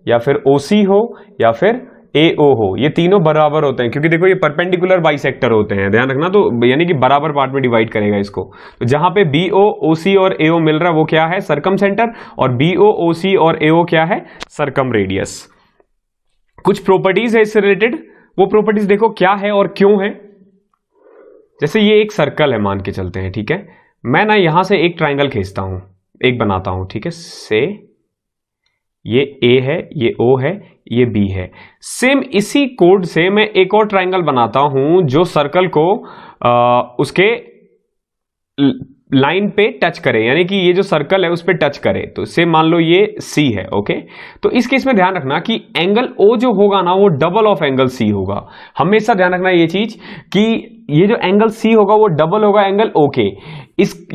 या फिर OC हो या फिर AO हो, ये तीनों बराबर होते हैं, क्योंकि देखो ये परपेंडिकुलर बाइसेक्टर होते हैं, ध्यान रखना। तो यानी कि बराबर पार्ट में डिवाइड करेगा इसको। तो जहां पे BO, OC और AO मिल रहा है वो क्या है, सरकम सेंटर, और BO, OC और AO क्या है, सरकम रेडियस। कुछ प्रॉपर्टीज है इससे रिलेटेड, वो प्रॉपर्टीज देखो क्या है और क्यों है। जैसे ये एक सर्कल है मान के चलते हैं, ठीक है, मैं ना यहां से एक ट्राइंगल खींचता हूं, एक बनाता हूं, ठीक है, से ये A है, ये O है, ये B है। सेम इसी कोड से मैं एक और ट्राइंगल बनाता हूं जो सर्कल को उसके लाइन पे टच करे, यानी कि ये जो सर्कल है उस पे टच करे। तो से मान लो ये C है, ओके। तो इस केस में ध्यान रखना कि एंगल O जो होगा ना वो डबल ऑफ एंगल C होगा। हमेशा ध्यान रखना ये चीज कि ये जो एंगल C होगा वो डबल होगा एंगल O के।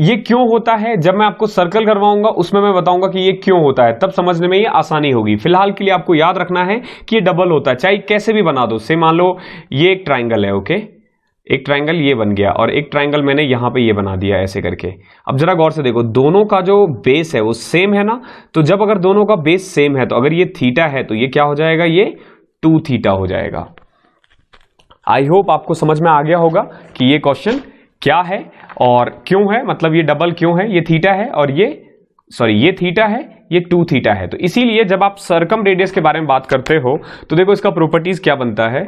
ये क्यों होता है, जब मैं आपको सर्कल करवाऊंगा उसमें मैं बताऊंगा कि ये क्यों होता है, तब समझने में ये आसानी होगी। फिलहाल के लिए आपको याद रखना है कि ये डबल होता है, चाहे कैसे भी बना दो। से मान लो ये एक ट्राइंगल है, ओके, एक ट्राइंगल ये बन गया और एक ट्राइंगल मैंने यहां पे ये बना दिया ऐसे करके। अब जरा गौर से देखो, दोनों का जो बेस है वो सेम है ना। तो जब अगर दोनों का बेस सेम है, तो अगर ये थीटा है तो ये क्या हो जाएगा, ये 2 थीटा हो जाएगा। आई होप आपको समझ में आ गया होगा कि ये क्वेश्चन क्या है और क्यों है, मतलब ये डबल क्यों है, ये थीटा है और ये थीटा है, ये 2 थीटा है। तो इसीलिए जब आप सर्कम रेडियस के बारे में बात करते हो तो देखो इसका प्रॉपर्टीज क्या बनता है।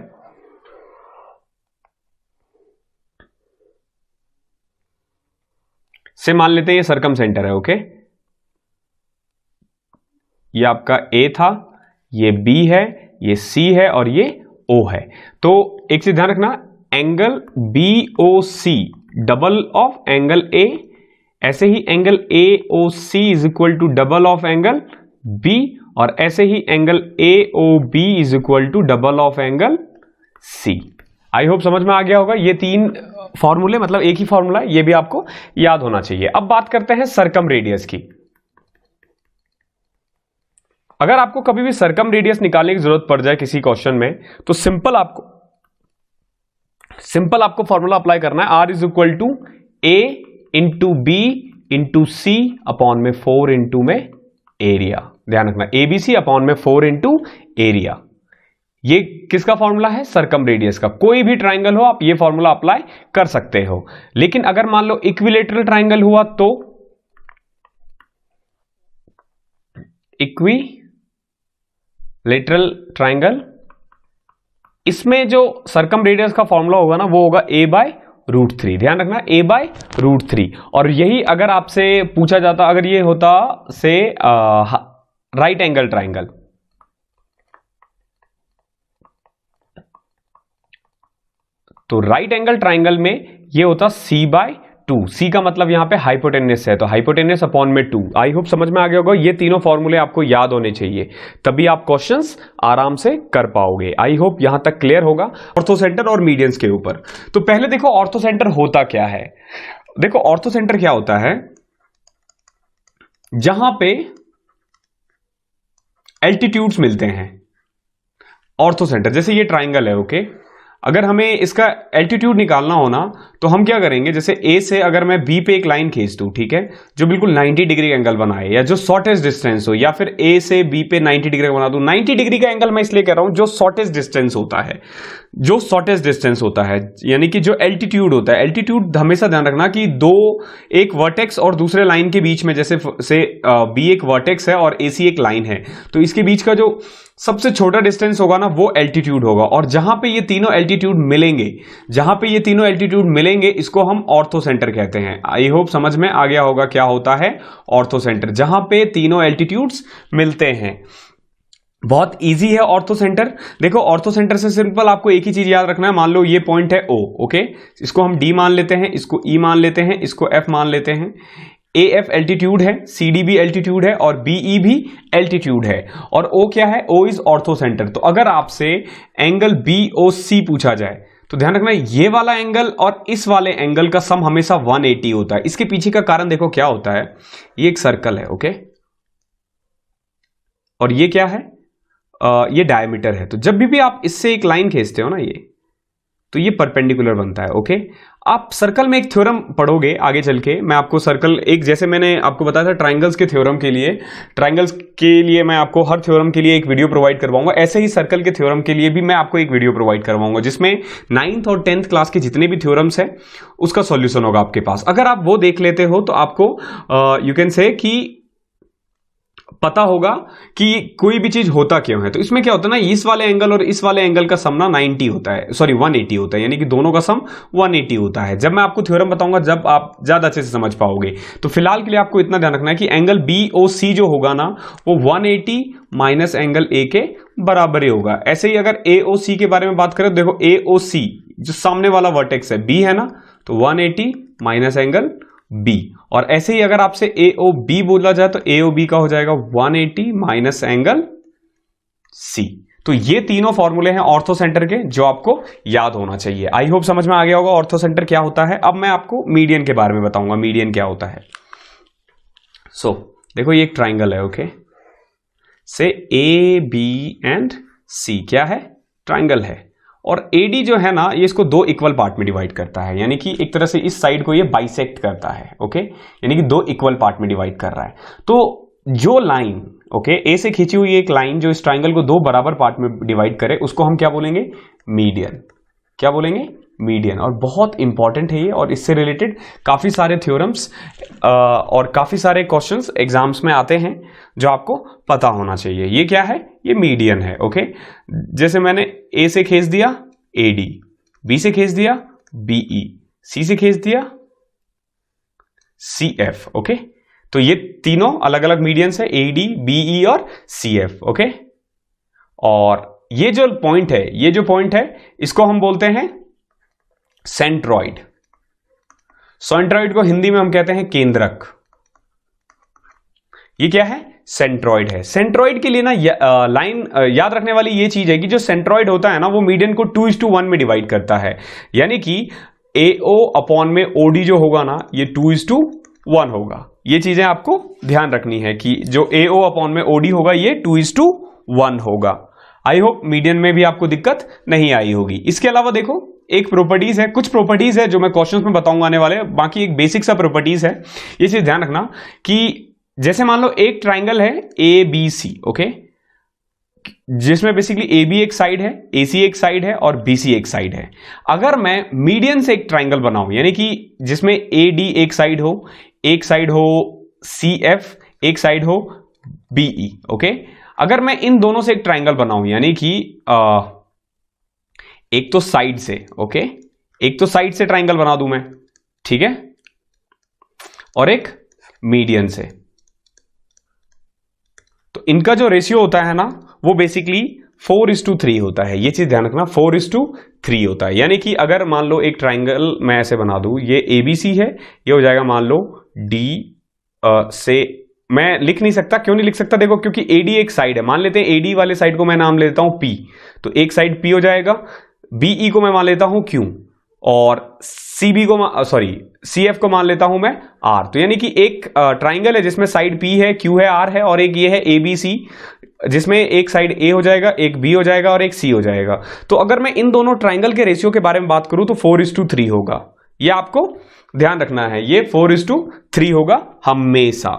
से मान लेते हैं ये सरकम सेंटर है, ओके, ये आपका A था, ये B है, ये C है और ये O है। तो एक चीज ध्यान रखना, angle BOC double of angle A, ऐसे ही angle AOC is equal to double of angle B, और ऐसे ही angle AOB is equal to double of angle C। I hope समझ में आ गया होगा। ये 3 फॉर्मूले, मतलब एक ही फॉर्मूला है, ये भी आपको याद होना चाहिए। अब बात करते हैं सरकम रेडियस की। अगर आपको कभी भी सरकम रेडियस निकालने की जरूरत पड़ जाए किसी क्वेश्चन में, तो सिंपल आपको फॉर्मूला अप्लाई करना है। R is equal to A into B into C upon में 4 इंटू में एरिया। ध्यान रखना, ABC अपॉन में 4 इंटू एरिया। ये किसका फॉर्मूला है, सरकम रेडियस का। कोई भी ट्राइंगल हो आप ये फॉर्मूला अप्लाई कर सकते हो। लेकिन अगर मान लो इक्विलेटरल ट्राइंगल हुआ तो इक्विलेटरल ट्राइंगल, इसमें जो सरकम रेडियस का फॉर्मूला होगा ना वो होगा A/√3। ध्यान रखना, A/√3। और यही अगर आपसे पूछा जाता, अगर ये होता से राइट एंगल ट्राइंगल, तो राइट एंगल ट्राइंगल में ये होता C/2। C का मतलब यहां पे हाइपोटेनस है, तो हाइपोटेनस अपॉन में 2। आई होप समझ में आ गया होगा। ये तीनों फॉर्मूले आपको याद होने चाहिए, तभी आप क्वेश्चंस आराम से कर पाओगे। आई होप यहां तक क्लियर होगा ऑर्थोसेंटर और मीडियंस के ऊपर। तो पहले देखो ऑर्थोसेंटर होता क्या है। देखो ऑर्थोसेंटर क्या होता है, जहां पे एल्टीट्यूड्स मिलते हैं ऑर्थो सेंटर, जैसे ये ट्राइंगल है, ओके, अगर हमें इसका एल्टीट्यूड निकालना हो ना तो हम क्या करेंगे, जैसे ए से अगर मैं बी पे एक लाइन खींच दूं, ठीक है, जो बिल्कुल 90 डिग्री का एंगल बनाए, या जो शॉर्टेस्ट डिस्टेंस हो, या फिर ए से बी पे 90 डिग्री का बना दूं। 90 डिग्री का एंगल मैं इसलिए कह रहा हूं जो शॉर्टेस्ट डिस्टेंस होता है, जो शॉर्टेस्ट डिस्टेंस होता है, यानी कि जो एल्टीट्यूड होता है। एल्टीट्यूड हमेशा ध्यान रखना कि दो, एक वर्टेक्स और दूसरे लाइन के बीच में, जैसे से बी एक वर्टेक्स है और ए सी एक लाइन है, तो इसके बीच का जो सबसे छोटा डिस्टेंस होगा ना वो एल्टीट्यूड होगा। और जहां पे ये तीनों एल्टीट्यूड मिलेंगे, जहां पे ये तीनों एल्टीट्यूड मिलेंगे, इसको हम ऑर्थो सेंटर कहते हैं। आई होप समझ में आ गया होगा क्या होता है ऑर्थो सेंटर, जहां पे तीनों एल्टीट्यूड्स मिलते हैं। बहुत इजी है ऑर्थो सेंटर। देखो ऑर्थो सेंटर से सिंपल आपको एक ही चीज याद रखना है। मान लो ये पॉइंट है O, ओके, इसको हम D मान लेते हैं, इसको E मान लेते हैं, इसको F मान लेते हैं। AF एल्टीट्यूड है, CD भी एल्टीट्यूड है और BE भी एल्टीट्यूड है, और O क्या है, O इज ऑर्थो सेंटर। तो अगर आपसे एंगल BOC पूछा जाए तो ध्यान रखना ये वाला एंगल और इस वाले एंगल का सम हमेशा 180 होता है। इसके पीछे का कारण देखो क्या होता है, ये एक सर्कल है, ओके, और ये क्या है, ये डायमीटर है। तो जब भी आप इससे एक लाइन खींचते हो ना, ये तो ये परपेंडिकुलर बनता है, ओके। आप सर्कल में एक थ्योरम पढ़ोगे आगे चल के, मैं आपको सर्कल एक, जैसे मैंने आपको बताया था ट्राइंगल्स के थ्योरम के लिए, ट्राइंगल्स के लिए मैं आपको हर थ्योरम के लिए एक वीडियो प्रोवाइड करवाऊंगा, ऐसे ही सर्कल के थ्योरम के लिए भी मैं आपको एक वीडियो प्रोवाइड करवाऊंगा, जिसमें 9th और 10th क्लास के जितने भी थ्योरम्स है उसका सॉल्यूशन होगा आपके पास। अगर आप वो देख लेते हो तो आपको यू कैन से कि पता होगा कि कोई भी चीज होता क्यों है। तो इसमें क्या होता है ना, इस वाले एंगल और इस वाले एंगल का सम ना 90 होता है, सॉरी 180 होता है, यानी कि दोनों का सम 180 होता है। जब मैं आपको थ्योरम बताऊंगा जब आप ज्यादा अच्छे से समझ पाओगे। तो फिलहाल के लिए आपको इतना ध्यान रखना है कि एंगल BOC जो होगा ना वो 180 माइनस एंगल A के बराबर ही होगा। ऐसे ही अगर AOC के बारे में बात करें, देखो AOC जो सामने वाला वर्टेक्स है B है ना, तो 180 माइनस एंगल B। और ऐसे ही अगर आपसे AOB बोला जाए तो AOB का हो जाएगा 180 माइनस एंगल C। तो ये तीनों फॉर्मूले हैं ऑर्थो सेंटर के, जो आपको याद होना चाहिए। आई होप समझ में आ गया होगा ऑर्थो सेंटर क्या होता है। अब मैं आपको मीडियन के बारे में बताऊंगा, मीडियन क्या होता है। सो देखो ये एक ट्राइंगल है, ओके, से AB एंड C क्या है, ट्राइंगल है, और AD जो है ना ये इसको दो इक्वल पार्ट में डिवाइड करता है, यानी कि एक तरह से इस साइड को ये बाइसेक्ट करता है, ओके, यानी कि दो इक्वल पार्ट में डिवाइड कर रहा है। तो जो लाइन, ओके, A से खींची हुई एक लाइन जो इस ट्राइंगल को दो बराबर पार्ट में डिवाइड करे, उसको हम क्या बोलेंगे, मीडियन। क्या बोलेंगे, मीडियन। और बहुत इंपॉर्टेंट है ये, और इससे रिलेटेड काफी सारे थ्योरम्स और काफी सारे क्वेश्चंस एग्जाम्स में आते हैं जो आपको पता होना चाहिए। ये क्या है, ये मीडियन है, ओके। जैसे मैंने A से खींच दिया AD, B से खींच दिया BE, C से खींच दिया CF, ओके। तो ये तीनों अलग अलग मीडियंस है, AD, BE और CF, ओके। और ये जो पॉइंट है, ये जो पॉइंट है इसको हम बोलते हैं सेंट्रॉइड। सेंट्रॉइड को हिंदी में हम कहते हैं केंद्रक। ये क्या है, सेंट्रॉइड है। सेंट्रॉइड के लिए ना लाइन याद रखने वाली ये चीज है कि जो सेंट्रॉइड होता है ना वो मीडियन को 2:1 में डिवाइड करता है, यानी कि AO अपॉन में OD जो होगा ना ये 2:1 होगा। ये चीजें आपको ध्यान रखनी है कि जो AO अपॉन में OD होगा ये 2:1 होगा। आई होप मीडियन में भी आपको दिक्कत नहीं आई होगी। इसके अलावा देखो एक प्रॉपर्टीज है, कुछ प्रॉपर्टीज है जो मैं क्वेश्चंस में बताऊंगा आने वाले, बाकी एक बेसिक सा प्रॉपर्टीज है। ये चीज ध्यान रखना कि जैसे मान लो एक ट्राइंगल है ABC, ओके, जिसमें बेसिकली AB एक साइड है, AC एक साइड है और BC एक साइड है। अगर मैं मीडियन से एक ट्राइंगल बनाऊं, यानी कि जिसमें AD एक साइड हो CF एक साइड हो BE, ओके, अगर मैं इन दोनों से एक ट्राइंगल बनाऊं, यानी कि एक तो साइड से, ओके, एक तो साइड से ट्राइंगल बना दूं मैं, ठीक है, और एक मीडियन से, तो इनका जो रेशियो होता है ना वो बेसिकली 4:3 होता है। ये चीज ध्यान रखना, 4:3 होता है। यानी कि अगर मान लो एक ट्राइंगल मैं ऐसे बना दूं, ये ABC है, ये हो जाएगा मान लो D से, मैं लिख नहीं सकता, क्यों नहीं लिख सकता, देखो क्योंकि AD एक साइड है, मान लेते हैं AD वाले साइड को मैं नाम ले लेता हूं P, तो एक साइड P हो जाएगा, BE को मैं मान लेता हूं Q, और CB को CF को मान लेता हूं मैं R। तो यानी कि एक ट्राइंगल है जिसमें साइड P है, Q है, R है, और एक ये है ABC, जिसमें एक साइड ए हो जाएगा, एक बी हो जाएगा और एक सी हो जाएगा। तो अगर मैं इन दोनों ट्राइंगल के रेशियो के बारे में बात करूं तो 4:3 होगा। ये आपको ध्यान रखना है, ये 4:3 होगा हमेशा।